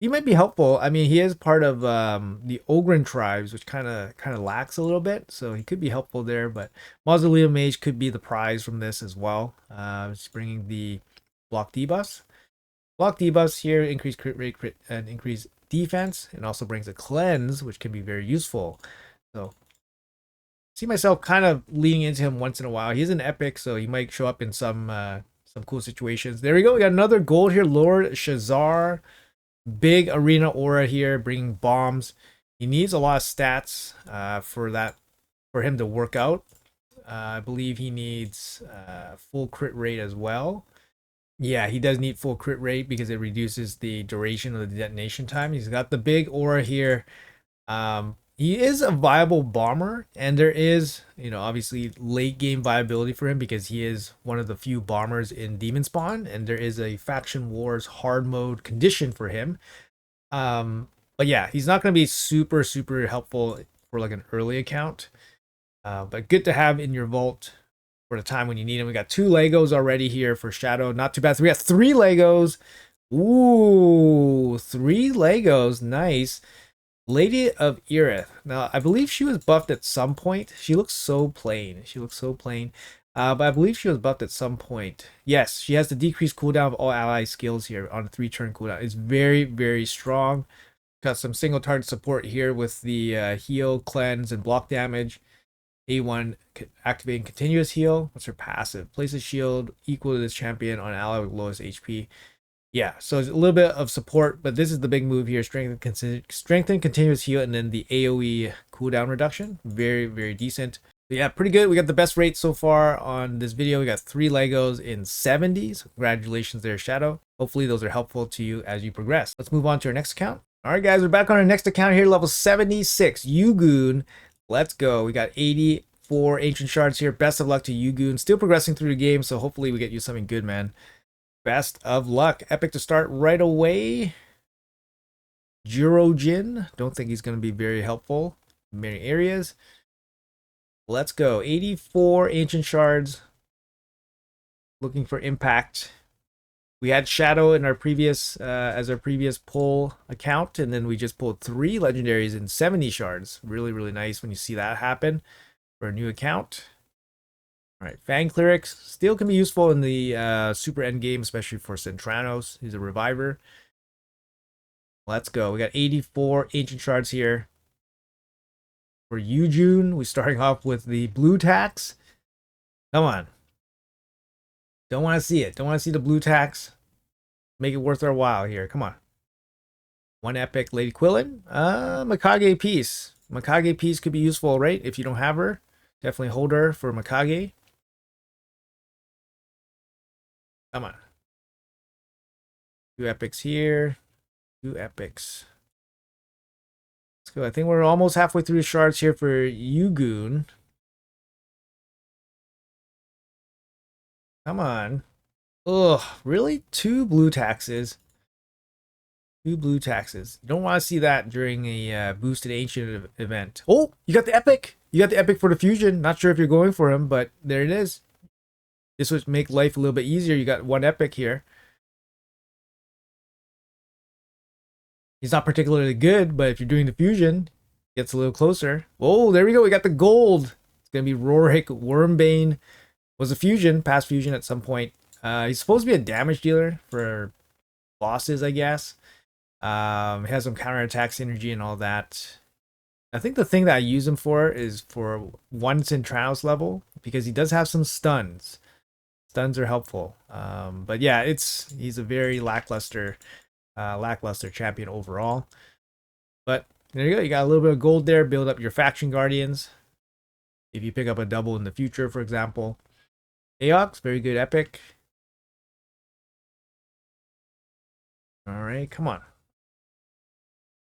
Speaker 1: he might be helpful. I mean, he is part of the Ogren tribes, which kind of lacks a little bit, so he could be helpful there. But Mausoleum Mage could be the prize from this as well. It's bringing the block debuffs. Block debuffs here increase crit rate, crit, and increase defense, and also brings a cleanse, which can be very useful. So, see myself kind of leaning into him once in a while. He's an epic, so he might show up in some cool situations. There we go. We got another gold here, Lord Shazar. Big arena aura here, bringing bombs. He needs a lot of stats for him to work out. I believe he needs full crit rate as well. Yeah, he does need full crit rate because it reduces the duration of the detonation time. He's got the big aura here. He is a viable bomber, and there is, obviously late game viability for him because he is one of the few bombers in Demon Spawn, and there is a Faction Wars hard mode condition for him. But yeah, he's not going to be super helpful for like an early account, but good to have in your vault for the time when you need him. We got 2 Legos already here for Shadow. Not too bad. So we got 3 Legos. Ooh, 3 Legos. Nice. Lady of Erith. Now, I believe she was buffed at some point. She looks so plain. But I believe she was buffed at some point. Yes, she has the decreased cooldown of all ally skills here on a 3-turn cooldown. It's very strong. Got some single target support here with the heal, cleanse, and block damage. A1 activating continuous heal. What's her passive? Place a shield equal to this champion on ally with lowest HP. Yeah, so it's a little bit of support, but this is the big move here. Strengthen continuous heal, and then the AoE cooldown reduction. Very decent. So yeah, pretty good. We got the best rate so far on this video. We got 3 Legos in 70s. So congratulations there, Shadow. Hopefully those are helpful to you as you progress. Let's move on to our next account. All right, guys, we're back on our next account here, level 76, Yugon. Let's go. We got 84 ancient shards here. Best of luck to Yugon. Still progressing through the game, so hopefully we get you something good, man. Best of luck. Epic to start right away. Jirojin. Don't think he's going to be very helpful in many areas. Let's go. 84 ancient shards. Looking for impact. We had Shadow in our previous as our previous pull account, and then we just pulled 3 legendaries in 70 shards. Really nice when you see that happen for a new account. All right, Fang Clerics still can be useful in the super end game, especially for Centranos. He's a reviver. Let's go. We got 84 ancient shards here. For Yugon, we're starting off with the blue tax. Come on. Don't want to see it. Don't want to see the blue tax. Make it worth our while here. Come on. 1 epic Lady Quillen. Mikage piece. Mikage piece could be useful, right? If you don't have her, definitely hold her for Mikage. Come on. 2 epics here. 2 epics. Let's go. I think we're almost halfway through the shards here for Yugon. Come on. Ugh, really? 2 blue taxes. 2 blue taxes. You don't want to see that during a boosted ancient event. Oh, you got the epic. You got the epic for the fusion. Not sure if you're going for him, but there it is. This would make life a little bit easier. You got 1 epic here. He's not particularly good, but if you're doing the fusion, gets a little closer. Oh, there we go. We got the gold. It's going to be Rorik Wormbane. Was a fusion, past fusion at some point. He's supposed to be a damage dealer for bosses, I guess. He has some counterattack synergy and all that. I think the thing that I use him for is for 1 Centranos level, because he does have some stuns. Stuns are helpful. But yeah, he's a very lackluster champion overall. But there you go. You got a little bit of gold there. Build up your faction guardians. if you pick up a double in the future, for example. Aox, very good epic. All right, come on.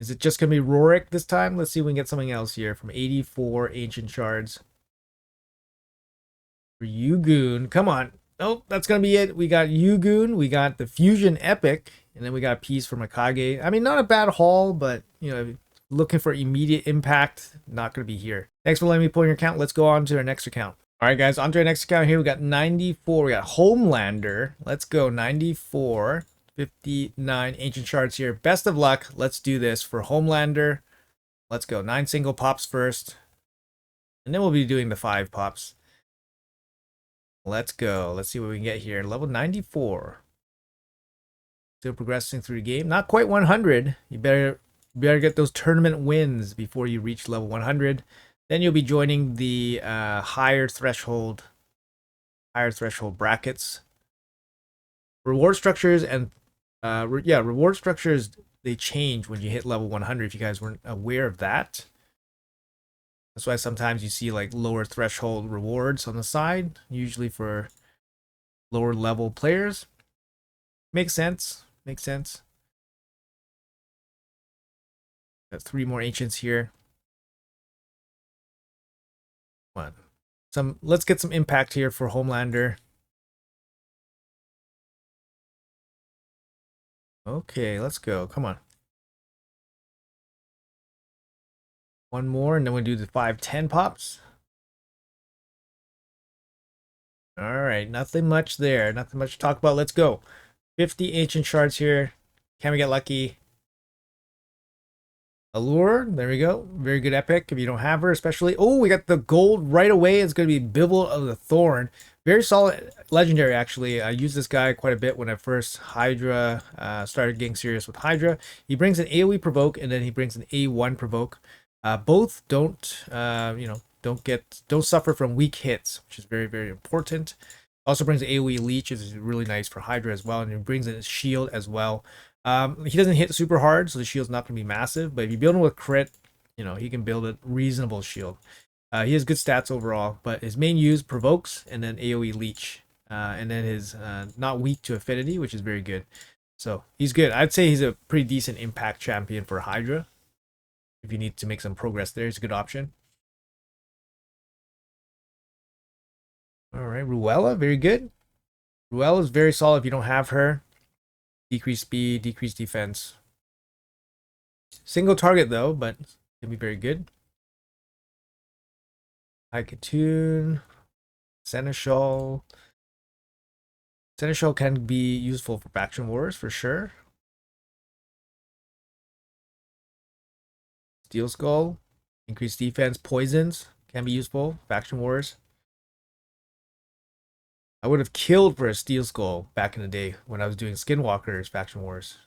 Speaker 1: Is it just going to be Rorik this time? Let's see if we can get something else here from 84 Ancient Shards. For Yugon, come on. Nope, that's going to be it. We got Yugon, we got the Fusion Epic, and then we got a piece from Akage. I mean, not a bad haul, but, you know, looking for immediate impact, not going to be here. Thanks for letting me pull your account. Let's go on to our next account. All right, guys, on to our next account here. We got 94. We got Homelander. Let's go, 94. 59 Ancient Shards here. Best of luck. Let's do this for Homelander. Let's go. 9 single pops first. And then we'll be doing the 5 pops. Let's go. Let's see what we can get here. Level 94. Still progressing through the game. Not quite 100. You better get those tournament wins before you reach level 100. Then you'll be joining the higher threshold brackets. Reward structures and reward structures, they change when you hit level 100, if you guys weren't aware of that. That's why sometimes you see like lower threshold rewards on the side, usually for lower level players. Makes sense. Makes sense. Got 3 more ancients here. Come on. Let's get some impact here for Homelander. Okay, let's go. Come on. 1 more, and then we'll do the 5, 10 pops. All right, nothing much there. Nothing much to talk about. Let's go. 50 ancient shards here. Can we get lucky? Allure, there we go. Very good epic if you don't have her, especially. Oh, we got the gold right away. It's going to be Bibble of the Thorn. Very solid legendary, actually. I used this guy quite a bit when I first Hydra started getting serious with Hydra. He brings an AoE provoke, and then he brings an A1 provoke. Both don't suffer from weak hits, which is very, very important. Also brings an AoE leech, which is really nice for Hydra as well, and he brings in his shield as well. He doesn't hit super hard, so the shield's not going to be massive, but if you build him with crit, you know, he can build a reasonable shield. He has good stats overall, but his main use provokes and then AoE leech, and then his not weak to affinity, which is very good. So he's good. I'd say he's a pretty decent impact champion for Hydra. If you need to make some progress there, he's a good option. All right, Ruella, very good. Ruella is very solid if you don't have her. Decreased speed, decreased defense. Single target though, but can be very good. Haikatoon, Seneschal. Seneschal can be useful for faction wars for sure. Steel Skull, increased defense, poisons can be useful. Faction wars. I would have killed for a Steel Skull back in the day when I was doing Skinwalker's faction wars.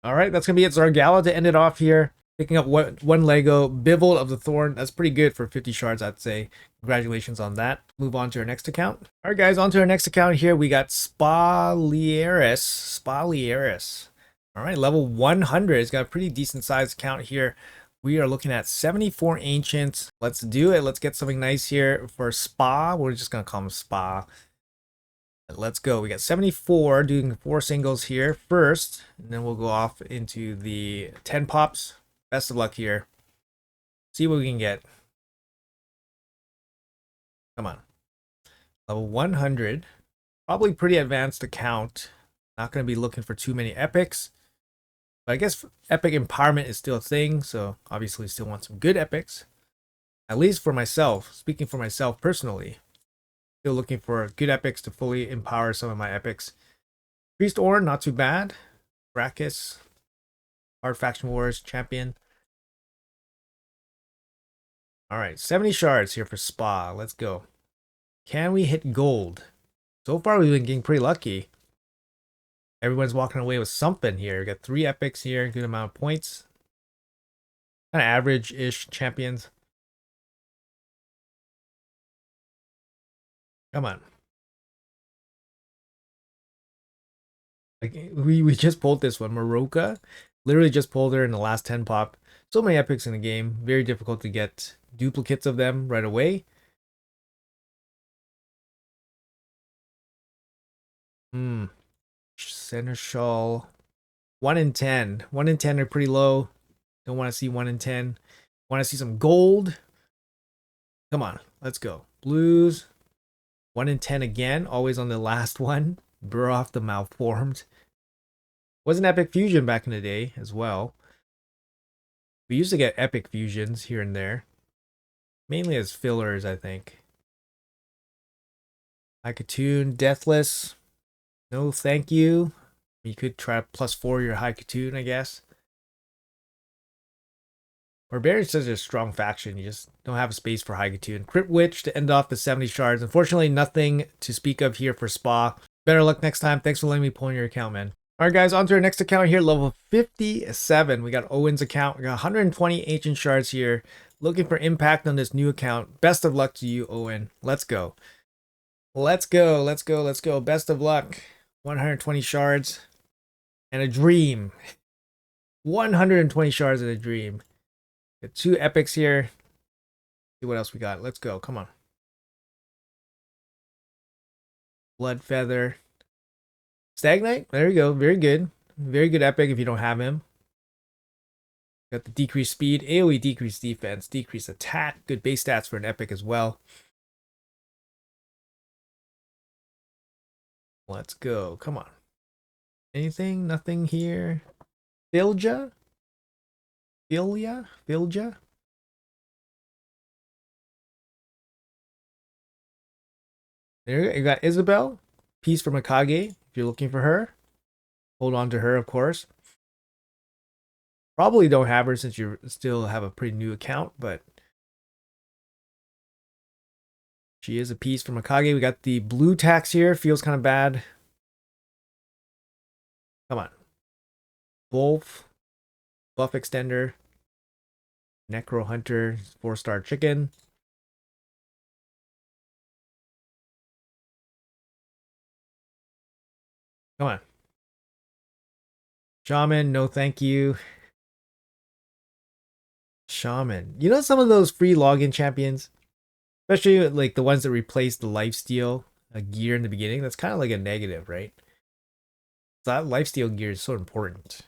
Speaker 1: All right, that's gonna be it. Zargala to end it off here. Picking up one Lego, Bibble of the Thorn. That's pretty good for 50 shards, I'd say. Congratulations on that. Move on to our next account. All right, guys, on to our next account here. We got Spalier. All right, level 100. It's got a pretty decent sized account here. We are looking at 74 ancients. Let's do it. Let's get something nice here for Spa. We're just going to call him Spa. Let's go. We got 74, doing 4 singles here first, and then we'll go off into the 10 pops. Best of luck here. See what we can get. Come on. Level 100. Probably pretty advanced account. Not going to be looking for too many epics. But I guess epic empowerment is still a thing, so obviously still want some good epics. At least for myself, speaking for myself personally. Still looking for good epics to fully empower some of my epics. Priest Orn, not too bad. Brachus, Hard Faction Wars, Champion. Alright, 70 shards here for Spa. Let's go. Can we hit gold? So far we've been getting pretty lucky. Everyone's walking away with something here. We got 3 epics here, good amount of points. Kind of average-ish champions. Come on. Like we just pulled this one. Maroka. Literally just pulled her in the last 10 pop. So many epics in the game. Very difficult to get duplicates of them right away. Seneschal. 1 in 10. 1 in 10 are pretty low. Don't want to see 1 in 10. Want to see some gold. Come on, let's go. Blues. 1 in 10 again. Always on the last one. Burr off the malformed. Was an epic fusion back in the day as well. We used to get epic fusions here and there. Mainly as fillers, I think. Haikatoon, Deathless. No, thank you. You could try +4 your Haikatoon, I guess. Barbarian's such a strong faction. You just don't have a space for Haikatoon. Crypt Witch to end off the 70 shards. Unfortunately, nothing to speak of here for Spa. Better luck next time. Thanks for letting me pull in your account, man. All right, guys, on to our next account here, level 57. We got Owen's account. We got 120 ancient shards here. Looking for impact on this new account. Best of luck to you, Owen. Let's go. Let's go. Let's go. Let's go. Best of luck. 120 shards and a dream. 120 shards and a dream. Got 2 epics here. See what else we got. Let's go. Come on. Blood Feather. Stagnite. There we go. Very good. Very good epic if you don't have him. Got the decreased speed, AoE decreased defense, decreased attack. Good base stats for an epic as well. Let's go. Come on. Anything? Nothing here. Filja? Filja? There you go. You got Isabel. Piece from Akage. If you're looking for her, hold on to her, of course. Probably don't have her since you still have a pretty new account, but she is a piece from Akage. We got the blue tax here. Feels kind of bad. Come on. Wolf. Buff extender. Necro Hunter. 4-star chicken. Come on. Shaman, no thank you. Shaman. You know some of those free login champions? Especially like the ones that replace the lifesteal gear in the beginning. That's kind of like a negative, right? So that lifesteal gear is so important.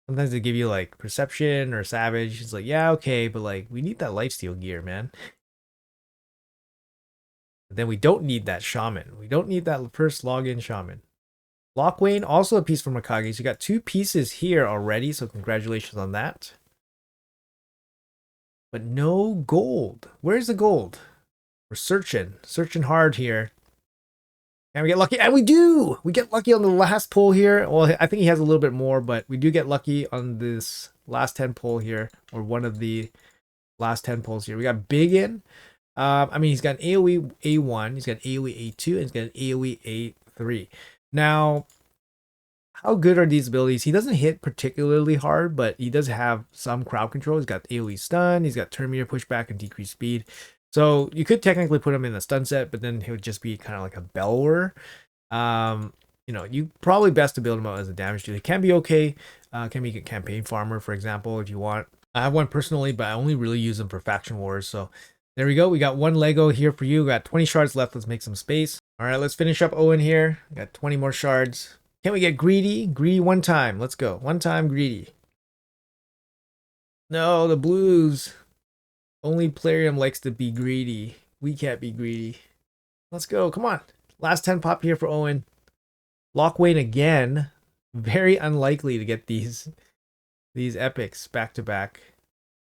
Speaker 1: Sometimes they give you like perception or savage. It's like, yeah, okay, but like we need that lifesteal gear, man. But then we don't need that shaman. We don't need that first login shaman. Lockwane, also a piece from Akage. So you got 2 pieces here already, so congratulations on that. But no gold. Where's the gold? We're searching hard here. Can we get lucky? And we do! We get lucky on the last pull here. Well, I think he has a little bit more, but we do get lucky on this last 10 pull here, or one of the last 10 pulls here. We got Biggin. I mean, he's got an AoE A1, he's got an AoE A2, and he's got an AoE A3. Now, how good are these abilities? He doesn't hit particularly hard, but he does have some crowd control. He's got AoE stun, he's got turn meter pushback and decreased speed. So you could technically put him in the stun set, but then he would just be kind of like a bellower. You know, you probably best to build him out as a damage dealer. He can be okay. Can be a campaign farmer, for example, if you want. I have one personally, but I only really use him for faction wars. So there we go. We got 1 Lego here for you. We got 20 shards left. Let's make some space. All right, let's finish up Owen here. We got 20 more shards. Can we get greedy? Greedy 1 time. Let's go. 1 time greedy. No, the blues. Only Plarium likes to be greedy. We can't be greedy. Let's go. Come on. Last 10 pop here for Owen. Lockwane again. Very unlikely to get these epics back to back.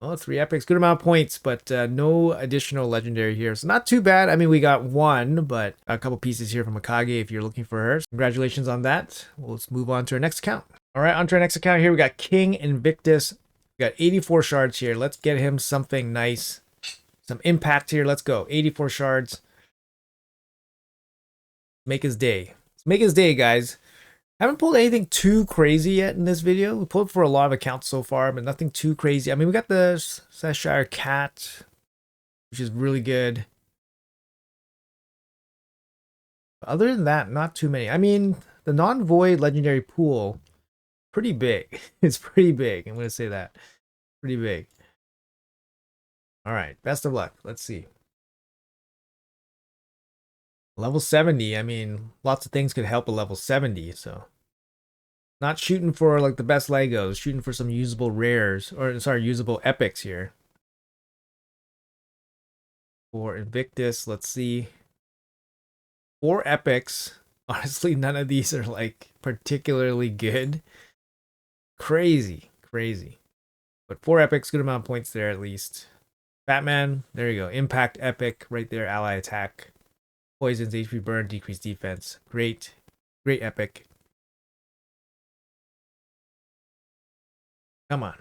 Speaker 1: Oh, 3 epics. Good amount of points, but no additional legendary here. So not too bad. I mean, we got 1, but a couple pieces here from Akage if you're looking for her. So congratulations on that. Well, let's move on to our next account. All right, on to our next account here. We got King Invictus. We got 84 shards here. Let's get him something nice. Some impact here. Let's go. 84 shards. Make his day. Let's make his day, guys. Haven't pulled anything too crazy yet in this video. We pulled for a lot of accounts so far, but nothing too crazy. I mean, we got the Cheshire Cat, which is really good. But other than that, not too many. I mean, the non-void legendary pool, pretty big. It's pretty big. I'm going to say that. Pretty big. All right, best of luck. Let's see. Level 70, I mean, lots of things could help a level 70, so. Not shooting for like the best Legos, shooting for some usable rares, or sorry, usable epics here. For Invictus, let's see. 4 epics. Honestly, none of these are like particularly good. Crazy, crazy. But 4 epics, good amount of points there at least. Batman, there you go. Impact epic right there, ally attack. Poisons, HP burn, decreased defense. Great, great epic. Come on.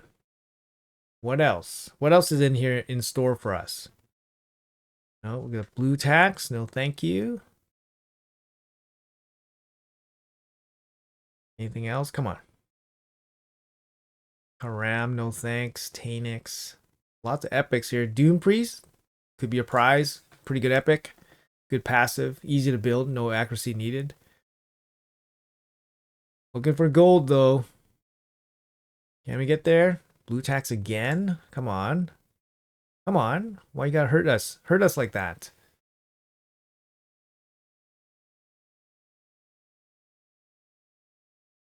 Speaker 1: What else? What else is in here in store for us? No, we got blue tax. No, thank you. Anything else? Come on. Haram, no thanks. Tanix. Lots of epics here. Doom Priest could be a prize. Pretty good epic. Good passive. Easy to build. No accuracy needed. Looking for gold though. Can we get there? Blue tax again? Come on. Come on. Why you gotta hurt us? Hurt us like that.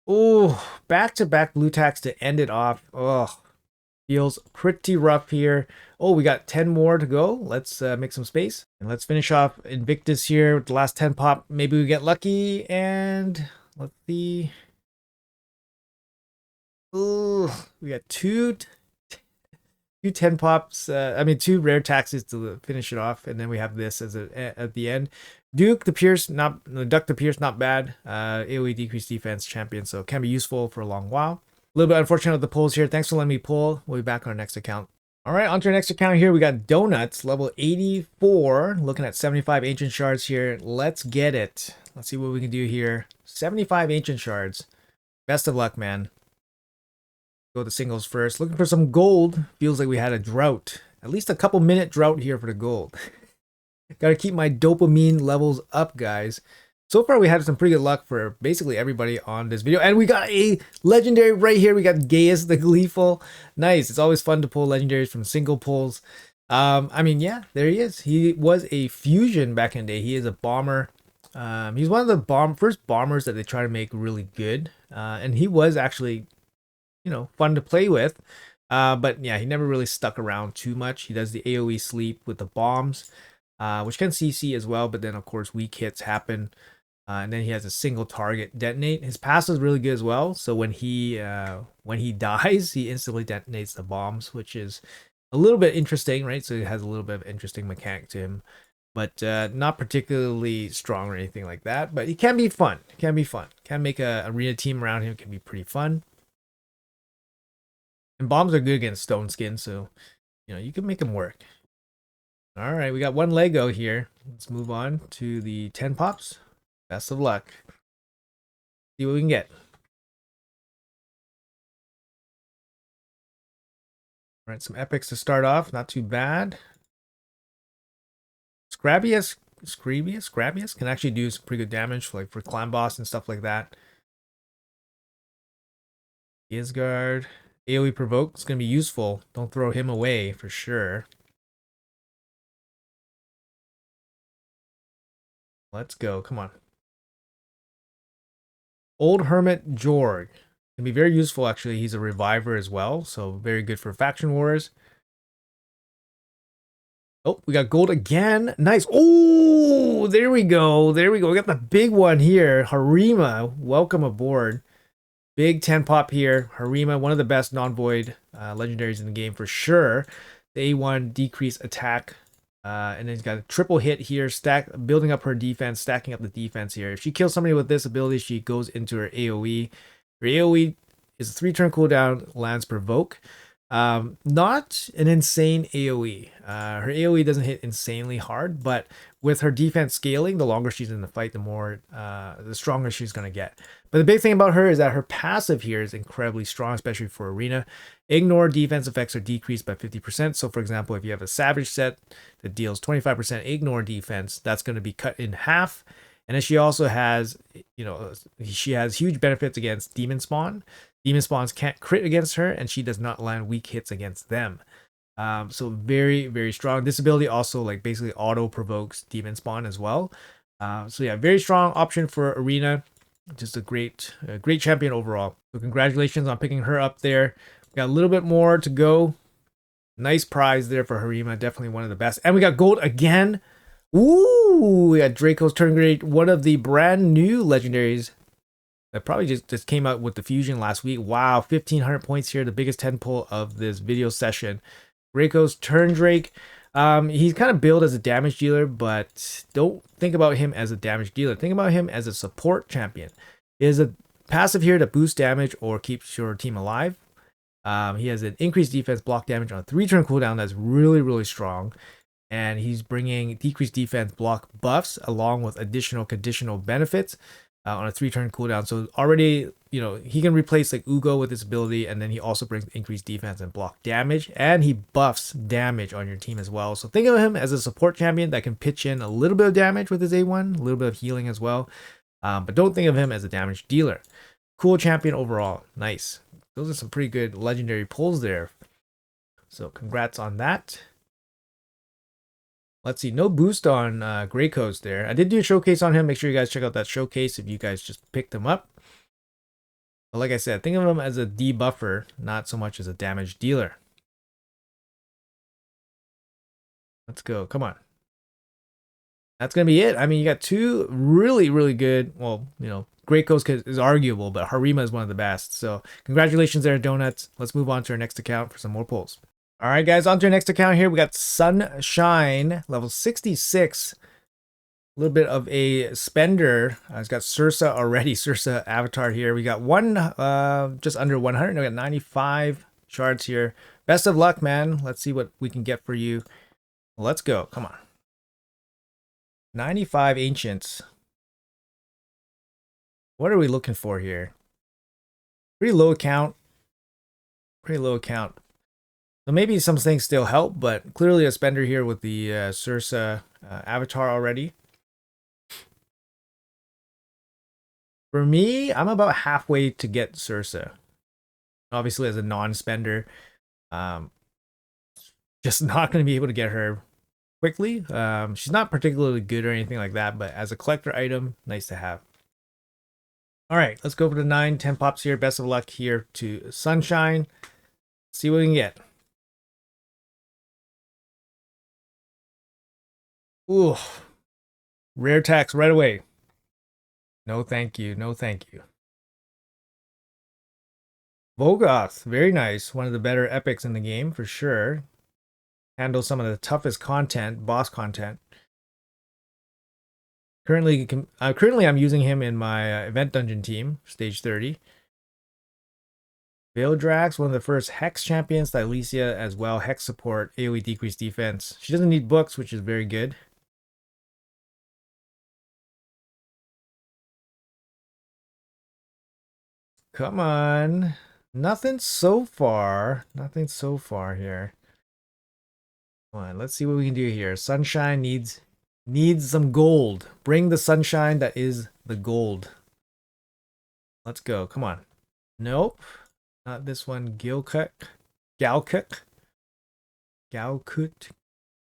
Speaker 1: Oh, back-to-back blue tax to end it off. Oh, feels pretty rough here. Oh, we got 10 more to go. Let's make some space. And let's finish off Invictus here with the last 10 pop. Maybe we get lucky. And let's see. Oh, we got two 10 pops. I mean, 2 rare taxes to finish it off. And then we have this as at the end. Duke the Pierce, Duck the Pierce, not bad. AoE decreased defense champion, so can be useful for a long while. A little bit unfortunate with the pulls here. Thanks for letting me pull. We'll be back on our next account. All right, on to our next account here. We got Donuts, level 84. Looking at 75 ancient shards here. Let's get it. Let's see what we can do here. 75 ancient shards. Best of luck, man. Go to singles first. Looking for some gold. Feels like we had a drought. At least a couple minute drought here for the gold. Gotta keep my dopamine levels up, guys. So far, we had some pretty good luck for basically everybody on this video. And we got a legendary right here. We got Gaius the Gleeful. Nice. It's always fun to pull legendaries from single pulls. I mean, yeah, there he is. He was a fusion back in the day. He is a bomber. He's one of the first bombers that they try to make really good. And he was actually, you know, fun to play with. But yeah, he never really stuck around too much. He does the AoE sleep with the bombs. Which can CC as well, but then of course weak hits happen, and then he has a single target detonate. His passive is really good as well, so when he dies, he instantly detonates the bombs, which is a little bit interesting, right? So it has a little bit of interesting mechanic to him, but not particularly strong or anything like that. But it can be fun. It can be fun. Can make a arena team around him. It can be pretty fun. And bombs are good against stone skin, so you know you can make them work. All right, we got 1 Lego here. Let's move on to the 10 pops. Best of luck. See what we can get. All right, some epics to start off. Not too bad. Scrabius can actually do some pretty good damage, like for clan boss and stuff like that. Isgard. AoE provoke is going to be useful. Don't throw him away for sure. Let's go. Come on. Old Hermit Jorg. Can be very useful, actually. He's a reviver as well, so very good for faction wars. Oh, we got gold again. Nice. Oh, there we go. There we go. We got the big one here. Harima, welcome aboard. Big 10 pop here. Harima, one of the best non-void legendaries in the game for sure. The A1 decrease attack. And then he's got a triple hit here, building up her defense, stacking up the defense here. If she kills somebody with this ability, she goes into her AoE. Her AoE is a 3-turn cooldown, lands provoke. Not an insane AoE. Her AoE doesn't hit insanely hard, but with her defense scaling, the longer she's in the fight, the stronger she's going to get. But the big thing about her is that her passive here is incredibly strong, especially for arena. Ignore defense effects are decreased by 50%. So for example, if you have a savage set that deals 25% ignore defense, that's going to be cut in half. And then she also has, she has huge benefits against Demon Spawn. Demon Spawns can't crit against her, and she does not land weak hits against them. So very, very strong. This ability also like basically auto provokes Demon Spawn as well. So yeah, very strong option for Arena. Just a great champion overall. So congratulations on picking her up there. We got a little bit more to go. Nice prize there for Harima. Definitely one of the best. And we got gold again. Ooh, we got Draco's turn grade. One of the brand new legendaries that probably just came out with the fusion last week. Wow, 1,500 points here. The biggest 10 pull of this video session. Draco's turn Drake. He's kind of billed as a damage dealer, but don't think about him as a damage dealer. Think about him as a support champion. He has a passive here to boost damage or keeps your team alive. He has an increased defense, block damage on a 3-turn cooldown that's really, really strong. And he's bringing decreased defense block buffs along with additional conditional benefits on a 3-turn cooldown. So already, he can replace like Ugo with this ability, and then he also brings increased defense and block damage, and he buffs damage on your team as well. So think of him as a support champion that can pitch in a little bit of damage with his A1, a little bit of healing as well. But don't think of him as a damage dealer. Cool champion overall. Nice. Those are some pretty good legendary pulls there. So congrats on that. Let's see, no boost on Draco's there. I did do a showcase on him. Make sure you guys check out that showcase if you guys just picked him up. But like I said, think of him as a debuffer, not so much as a damage dealer. Let's go. Come on. That's going to be it. I mean, you got two really, really good. Well, Draco's is arguable, but Harima is one of the best. So congratulations there, Donuts. Let's move on to our next account for some more pulls. All right, guys, on to our next account here. We got Sunshine, level 66. A little bit of a spender. It's got Sursa already, Sursa avatar here. We got one just under 100. We got 95 shards here. Best of luck, man. Let's see what we can get for you. Let's go. Come on. 95 ancients. What are we looking for here? Pretty low count. Pretty low count. So maybe some things still help, but clearly a spender here with the Sursa avatar already. For me, I'm about halfway to get Sursa. Obviously, as a non-spender, just not going to be able to get her quickly. She's not particularly good or anything like that, but as a collector item, nice to have. All right, let's go for the 9, 10 pops here. Best of luck here to Sunshine. See what we can get. Ooh, rare tax right away. No, thank you. No, thank you. Vogoth, very nice. One of the better epics in the game for sure. Handles some of the toughest content, boss content. Currently, I'm using him in my event dungeon team, stage 30. Veildrax, one of the first Hex champions. Thylesia as well, Hex support, AoE decreased defense. She doesn't need books, which is very good. Come on. Nothing so far. Nothing so far here. Come on, let's see what we can do here. Sunshine needs some gold. Bring the sunshine that is the gold. Let's go. Come on. Nope. Not this one. Galkut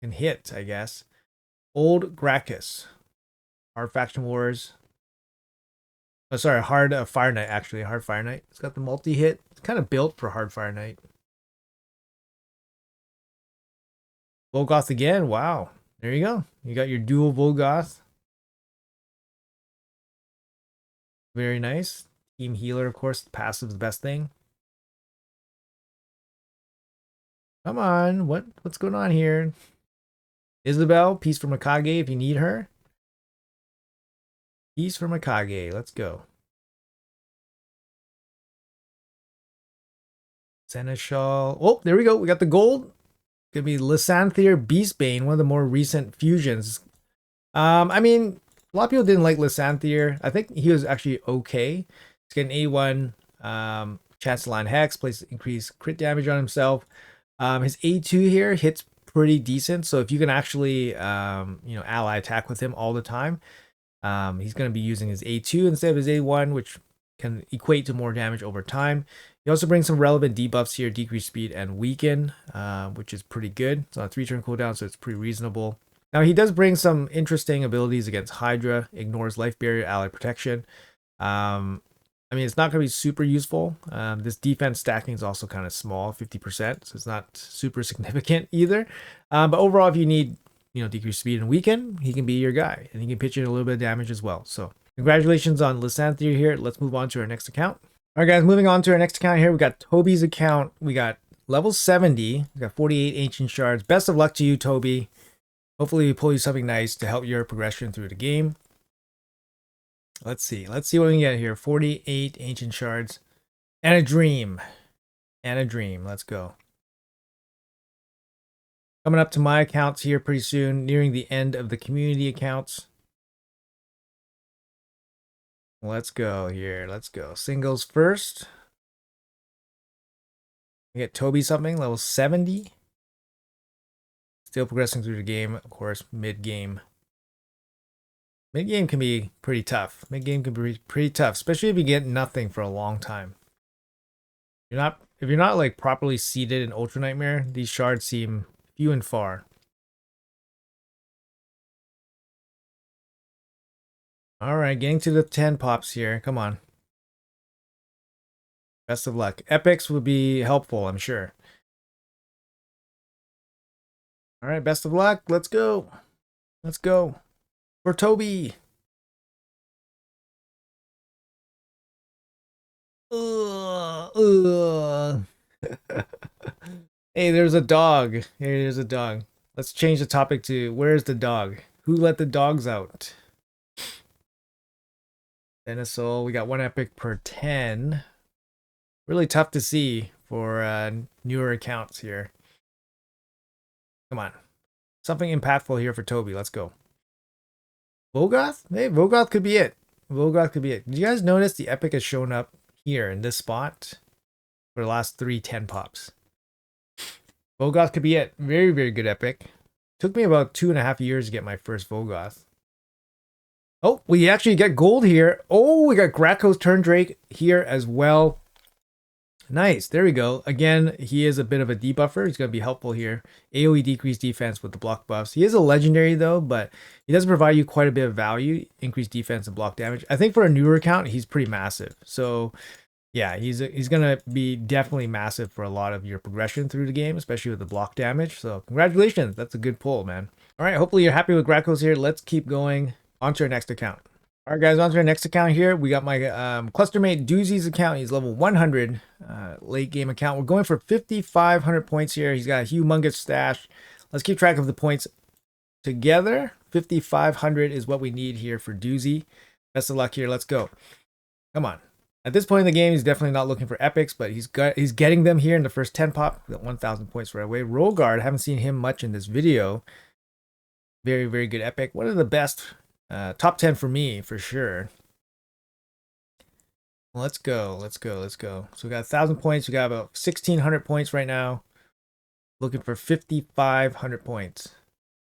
Speaker 1: can hit, I guess. Old Gracchus. Hard Faction Wars. Oh, sorry, Hard Fire Knight, actually. Hard Fire Knight. It's got the multi-hit. It's kind of built for Hard Fire Knight. Volgoth again. Wow. There you go. You got your dual Volgoth. Very nice. Team Healer, of course. Passive is the best thing. Come on. What's going on here? Isabel, Peace from Akage if you need her. Peace from Akage. Let's go. Seneschal. Oh, there we go. We got the gold. Gonna be Lysanthier Beastbane, one of the more recent fusions. I mean, a lot of people didn't like Lysanthier. I think he was actually okay. He's getting A1, chance to land Hex, place increased crit damage on himself. His A2 here hits pretty decent. So if you can actually, ally attack with him all the time, He's going to be using his A2 instead of his A1, which can equate to more damage over time. He also brings some relevant debuffs here, decrease speed and weaken, which is pretty good. It's on a 3-turn cooldown, so it's pretty reasonable. Now, he does bring some interesting abilities against Hydra, ignores life barrier, ally protection. I mean, it's not going to be super useful. This defense stacking is also kind of small, 50%, so it's not super significant either. But overall, if you need, decrease speed and weaken, he can be your guy, and he can pitch in a little bit of damage as well. So congratulations on Lysanthe here. Let's move on to our next account. All right, guys, moving on to our next account here. We got Toby's account. We got level 70. We got 48 ancient shards. Best of luck to you, Toby. Hopefully we pull you something nice to help your progression through the game. Let's see what we can get here. 48 ancient shards and a dream. Let's go. Coming up to my accounts here pretty soon, nearing the end of the community accounts. Let's go here. Let's go. Singles first. We get Toby something, level 70. Still progressing through the game, of course, mid-game. Mid-game can be pretty tough. Mid-game can be pretty tough, especially if you get nothing for a long time. If you're not like properly seated in Ultra Nightmare, these shards seem few and far. All right, getting to the 10 pops here. Come on. Best of luck. Epics would be helpful, I'm sure. All right, best of luck. Let's go. Let's go. For Toby. Hey, there's a dog. Here's a dog. Let's change the topic to where's the dog? Who let the dogs out? Venisol, we got 1 epic per 10. Really tough to see for newer accounts here. Come on. Something impactful here for Toby. Let's go. Vogoth? Hey, Vogoth could be it. Vogoth could be it. Did you guys notice the epic has shown up here in this spot for the last 3 10 pops? Vogoth could be it. Very, very good epic. Took me about 2.5 years to get my first Vogoth. Oh, we actually get gold here. Oh, we got Draco's Turn Drake here as well. Nice. There we go. Again, he is a bit of a debuffer. He's going to be helpful here. AoE decreased defense with the block buffs. He is a legendary though, but he does provide you quite a bit of value. Increased defense and block damage. I think for a newer account, he's pretty massive. So yeah, he's going to be definitely massive for a lot of your progression through the game, especially with the block damage. So congratulations. That's a good pull, man. All right. Hopefully you're happy with Draco's here. Let's keep going. On to our next account. All right, guys, on to our next account here. We got my clustermate Doozy's account. He's level 100 late game account. We're going for 5,500 points here. He's got a humongous stash. Let's keep track of the points together. 5,500 is what we need here for Doozy. Best of luck here. Let's go. Come on. At this point in the game, he's definitely not looking for epics, but he's getting them here in the first 10 pop. Got 1,000 points right away. Rogard, haven't seen him much in this video. Very, very good epic. One of the best. Top 10 for me, for sure. Let's go. So we got 1,000 points. We got about 1,600 points right now. Looking for 5,500 points.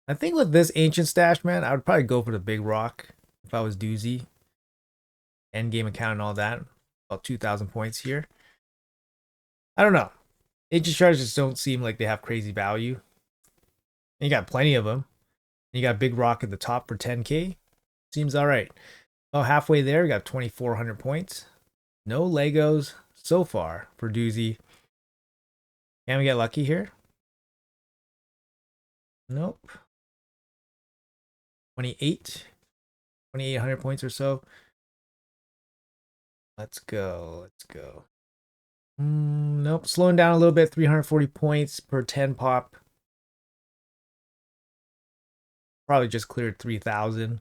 Speaker 1: I think with this ancient stash, man, I would probably go for the big rock if I was Doozy. Endgame account and all that. About 2,000 points here. I don't know. Ancient shards just don't seem like they have crazy value. And you got plenty of them. And you got big rock at the top for 10k. Seems all right. About halfway there, we got 2,400 points. No Legos so far for Doozy. Can we get lucky here? Nope. 2,800 points or so. Let's go. Nope. Slowing down a little bit. 340 points per 10 pop. Probably just cleared 3,000.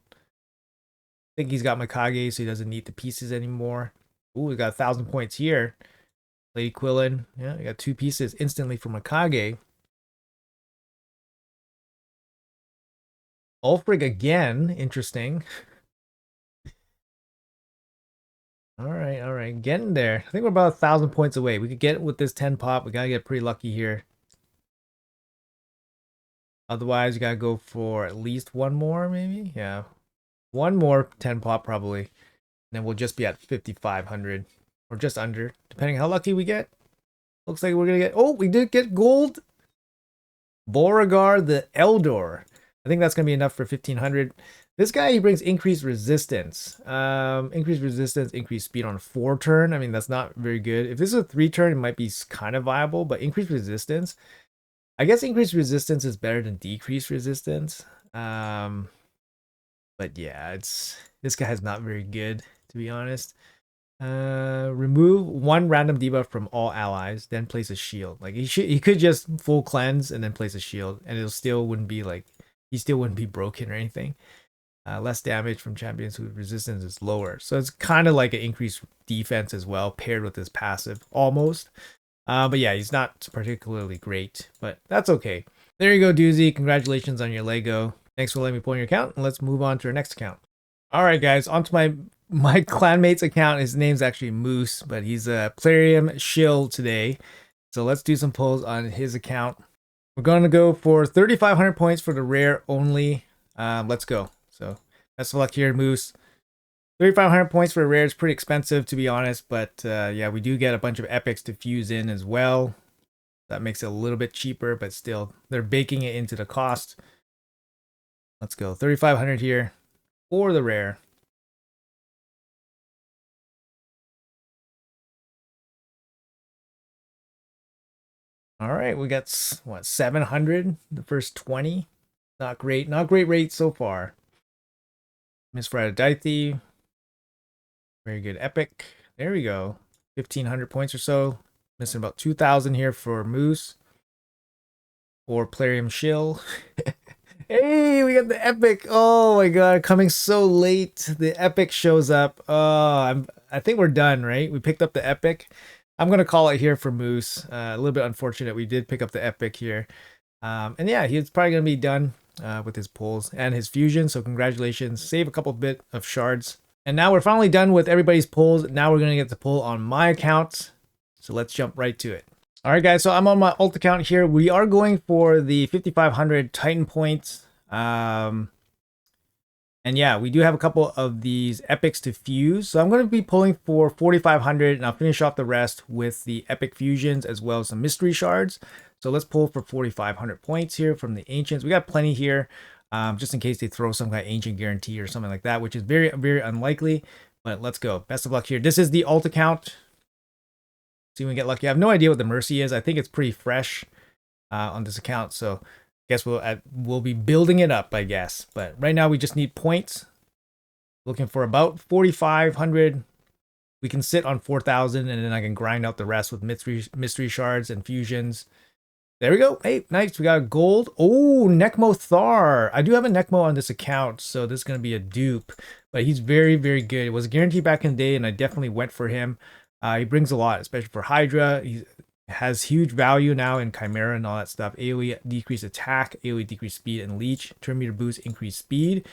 Speaker 1: I think he's got Mikage, so he doesn't need the pieces anymore. Ooh, we got 1,000 points here. Lady Quillen. Yeah, we got 2 pieces instantly from Mikage. Ulfric again. Interesting. All right. Getting there. I think we're about 1,000 points away. We could get it with this 10 pop. We got to get pretty lucky here. Otherwise, you got to go for at least one more, maybe? Yeah. One more 10 pop probably. And then we'll just be at 5,500 or just under, depending how lucky we get. Looks like we're gonna get, oh, we did get gold. Beauregard the Eldor. I think that's gonna be enough for 1,500. This guy, he brings increased resistance. Increased resistance, increased speed on a 4-turn. I mean, that's not very good. If this is a 3-turn, it might be kind of viable, but increased resistance. I guess increased resistance is better than decreased resistance. But yeah, this guy is not very good, to be honest. Remove one random debuff from all allies, then place a shield. Like he could just full cleanse and then place a shield, and it still wouldn't be like he still wouldn't be broken or anything. Less damage from champions whose resistance is lower. So it's kind of like an increased defense as well, paired with his passive, almost. But yeah, he's not particularly great, but that's okay. There you go, Doozy. Congratulations on your Lego. Thanks for letting me pull in your account, and let's move on to our next account. All right, guys, onto my clanmate's account. His name's actually Moose, but he's a Plarium shill today. So let's do some pulls on his account. We're going to go for 3,500 points for the rare only. Let's go. So best of luck here, Moose. 3,500 points for a rare is pretty expensive, to be honest, but yeah, we do get a bunch of epics to fuse in as well. That makes it a little bit cheaper, but still, they're baking it into the cost. Let's go. 3,500 here for the rare. All right, we got, what, 700 the first 20. Not great. Not great rate so far. Miss Aphrodite. Very good epic. There we go. 1,500 points or so. Missing about 2,000 here for Moose. Or Plarium Shill. Hey, we got the epic. Oh my god, coming so late. The epic shows up. Oh, I think we're done, right? We picked up the epic. I'm gonna call it here for Moose. A little bit unfortunate we did pick up the epic here. And yeah, he's probably gonna be done with his pulls and his fusion. So congratulations. Save a couple bit of shards. And now we're finally done with everybody's pulls. Now we're gonna get to pull on my account. So let's jump right to it. All right, guys, so I'm on my alt account here. We are going for the 5,500 Titan points. And yeah, we do have a couple of these epics to fuse. So I'm going to be pulling for 4,500, and I'll finish off the rest with the epic fusions as well as some mystery shards. So let's pull for 4,500 points here from the ancients. We got plenty here, just in case they throw some kind of ancient guarantee or something like that, which is very, very unlikely. But let's go. Best of luck here. This is the alt account. See if we get lucky. I have no idea what the mercy is. I think it's pretty fresh on this account, so I guess we'll be building it up, I guess. But right now we just need points. Looking for about 4,500. We can sit on 4,000, and then I can grind out the rest with mystery shards and fusions. There we go. Hey, nice. We got gold. Oh, Necmo Thar. I do have a Necmo on this account, so this is going to be a dupe. But he's very, very good. It was a guarantee back in the day, and I definitely went for him. He brings a lot, especially for Hydra. He has huge value now in Chimera and all that stuff. AoE decrease attack, AoE decrease speed and leech. Turn meter boost, increase speed.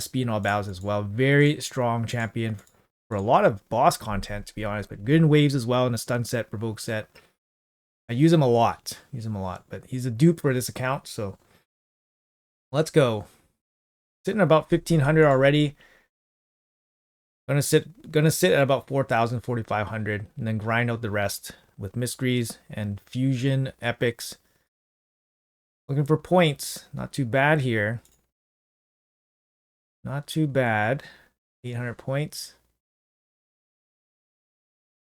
Speaker 1: Speed in all battles as well. Very strong champion for a lot of boss content, to be honest. But good in waves as well in a stun set, provoke set. I use him a lot. But he's a dupe for this account, so let's go. Sitting at about 1,500 already. Gonna sit at about 4,000, 4,500, and then grind out the rest with mysteries and fusion epics. Looking for points. Not too bad here. Not too bad. 800 points.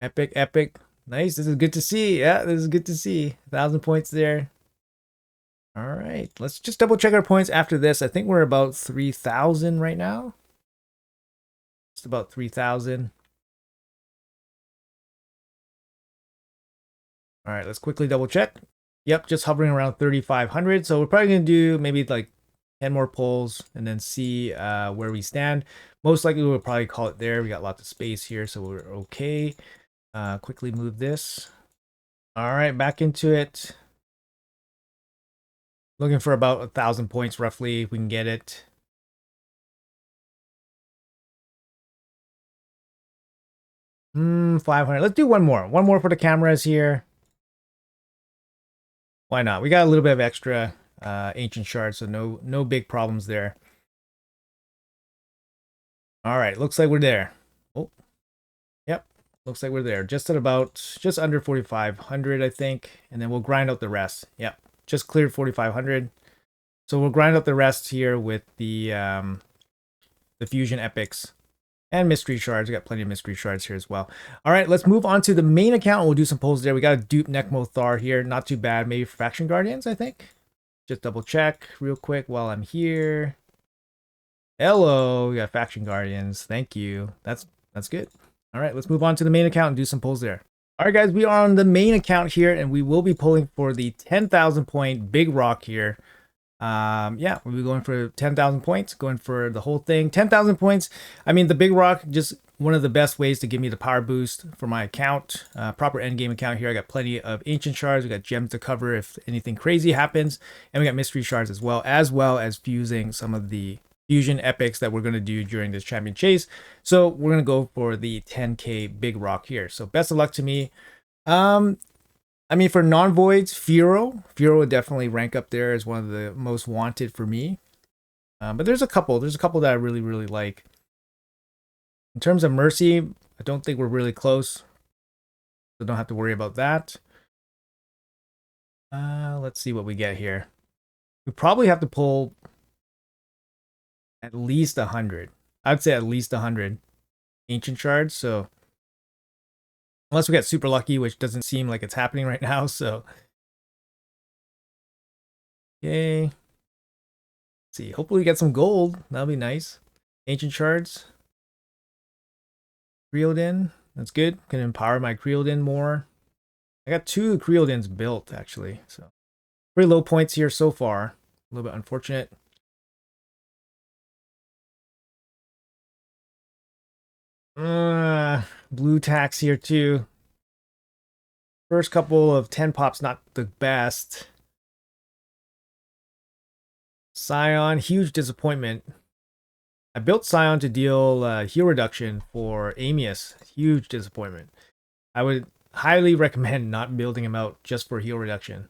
Speaker 1: Epic, epic. Nice. This is good to see. Yeah, this is good to see. 1,000 points there. All right. Let's just double check our points after this. I think we're about 3,000 right now. Just about 3,000. All right, let's quickly double check. Yep, just hovering around 3,500. So we're probably going to do maybe like 10 more pulls and then see where we stand. Most likely we'll probably call it there. We got lots of space here, so we're okay. Quickly move this. All right, back into it. Looking for about 1,000 points roughly, if we can get it. Hmm, 500. Let's do one more. One more for the cameras here. Why not? We got a little bit of extra ancient shards, so no big problems there. All right, looks like we're there. Oh, yep. Looks like we're there. Just at about, just under 4,500, I think. And then we'll grind out the rest. Yep. Just cleared 4,500. So we'll grind out the rest here with the fusion epics and mystery shards. We got plenty of mystery shards here as well. All right, let's move on to the main account. We'll do some pulls there. We got a dupe Necmo Thar here. Not too bad. Maybe for Faction Guardians, I think. Just double check real quick while I'm here. Hello, we got Faction Guardians. Thank you. That's good. All right, let's move on to the main account and do some pulls there. All right, guys, we are on the main account here, and we will be pulling for the 10,000 point big rock here. Yeah, we'll be going for 10,000 points, going for the whole thing. 10,000 points. I mean, the big rock, just one of the best ways to give me the power boost for my account. Proper end game account here. I got plenty of ancient shards. We got gems to cover if anything crazy happens, and we got mystery shards as well as fusing some of the fusion epics that we're going to do during this champion chase. So we're going to go for the 10k big rock here. So best of luck to me. I mean, for non-voids, Furo would definitely rank up there as one of the most wanted for me. But there's a couple that I really, really like. In terms of Mercy, I don't think we're really close, so don't have to worry about that. Let's see what we get here. We probably have to pull at least 100. I'd say at least 100 ancient shards, so unless we get super lucky, which doesn't seem like it's happening right now, so okay. Let's see, hopefully we get some gold. That'll be nice. Ancient shards. Creoldin. That's good. Can empower my Creoldin more. I got 2 Creoldins built, actually, so pretty low points here so far. A little bit unfortunate. Blue tax here too. First couple of 10 pops, not the best. Scion, huge disappointment. I built Scion to deal heal reduction for Amius. Huge disappointment. I would highly recommend not building him out just for heal reduction.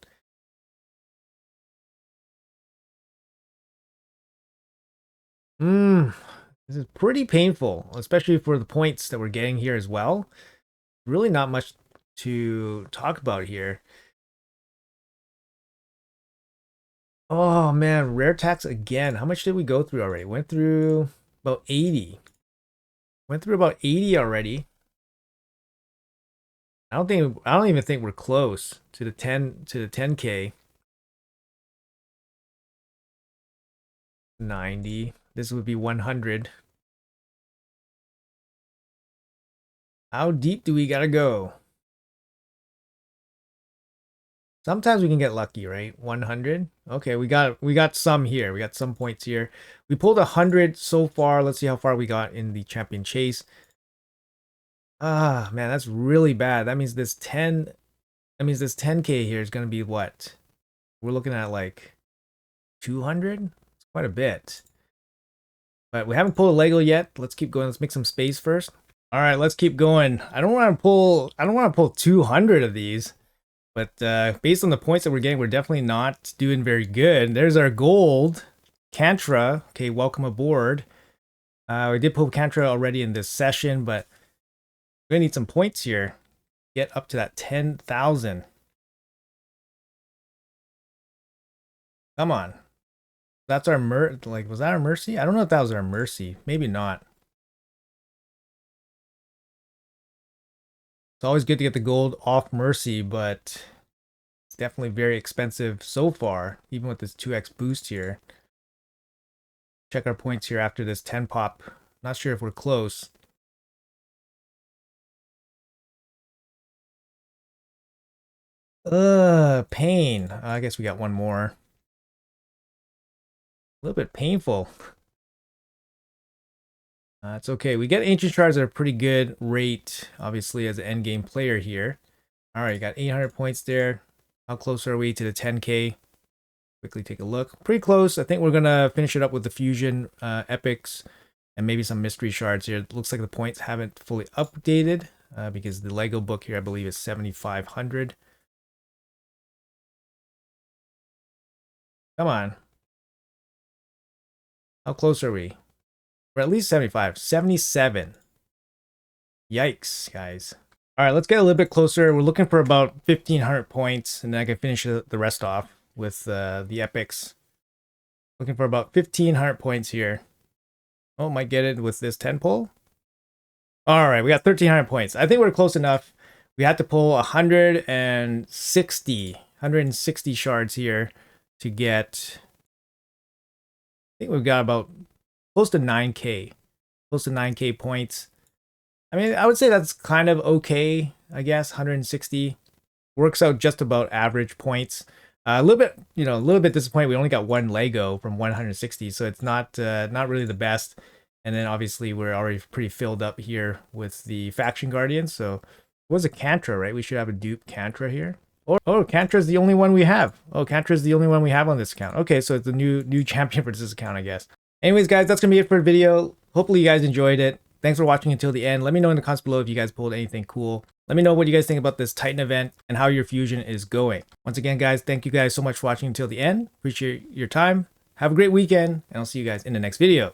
Speaker 1: This is pretty painful, especially for the points that we're getting here as well. Really not much to talk about here. Oh man, rare tax again. How much did we go through already? Went through about 80. Went through about 80 already. I don't even think we're close to the 10k. 90. This would be 100. How deep do we gotta go? Sometimes we can get lucky, right? 100. Okay, we got some here. We got some points here. We pulled 100 so far. Let's see how far we got in the champion chase. Ah, man, that's really bad. That means this 10k here is going to be what? We're looking at like 200? It's quite a bit. But we haven't pulled a Lego yet. Let's keep going. Let's make some space first. All right, let's keep going. I don't want to pull 200 of these. But based on the points that we're getting, we're definitely not doing very good. There's our gold. Cantra. Okay, welcome aboard. We did pull Cantra already in this session, but we're going to need some points here. Get up to that 10,000. Come on. That's our was that our mercy? I don't know if that was our mercy. Maybe not. It's always good to get the gold off mercy, but it's definitely very expensive so far, even with this 2x boost here. Check our points here after this 10 pop. Not sure if we're close. Pain. I guess we got one more. A little bit painful. It's okay. We get ancient shards at a pretty good rate, obviously, as an end game player here. All right, got 800 points there. How close are we to the 10k? Quickly take a look. Pretty close. I think we're gonna finish it up with the fusion epics and maybe some mystery shards here. It looks like the points haven't fully updated because the Lego book here, I believe, is 7,500. Come on. How close are we? Or at least 75. 77. Yikes, guys. All right, let's get a little bit closer. We're looking for about 1,500 points, and then I can finish the rest off with the epics. Looking for about 1,500 points here. Oh, might get it with this 10 pull. All right, we got 1,300 points. I think we're close enough. We had to pull 160 shards here to get. I think we've got about close to 9K. Close to 9K points. I mean, I would say that's kind of okay, I guess. 160 works out just about average points. A little bit, a little bit disappointed. We only got one Lego from 160, so it's not really the best. And then obviously we're already pretty filled up here with the faction guardians. So it was a Cantra, right? We should have a dupe Cantra here. Oh, Cantra is the only one we have. Oh, Cantra is the only one we have on this account. Okay, so it's the new champion for this account, I guess. Anyways, guys, that's gonna be it for the video. Hopefully you guys enjoyed it. Thanks for watching until the end. Let me know in the comments below if you guys pulled anything cool. Let me know what you guys think about this Titan event and how your fusion is going. Once again, guys, thank you guys so much for watching until the end. Appreciate your time. Have a great weekend, and I'll see you guys in the next video.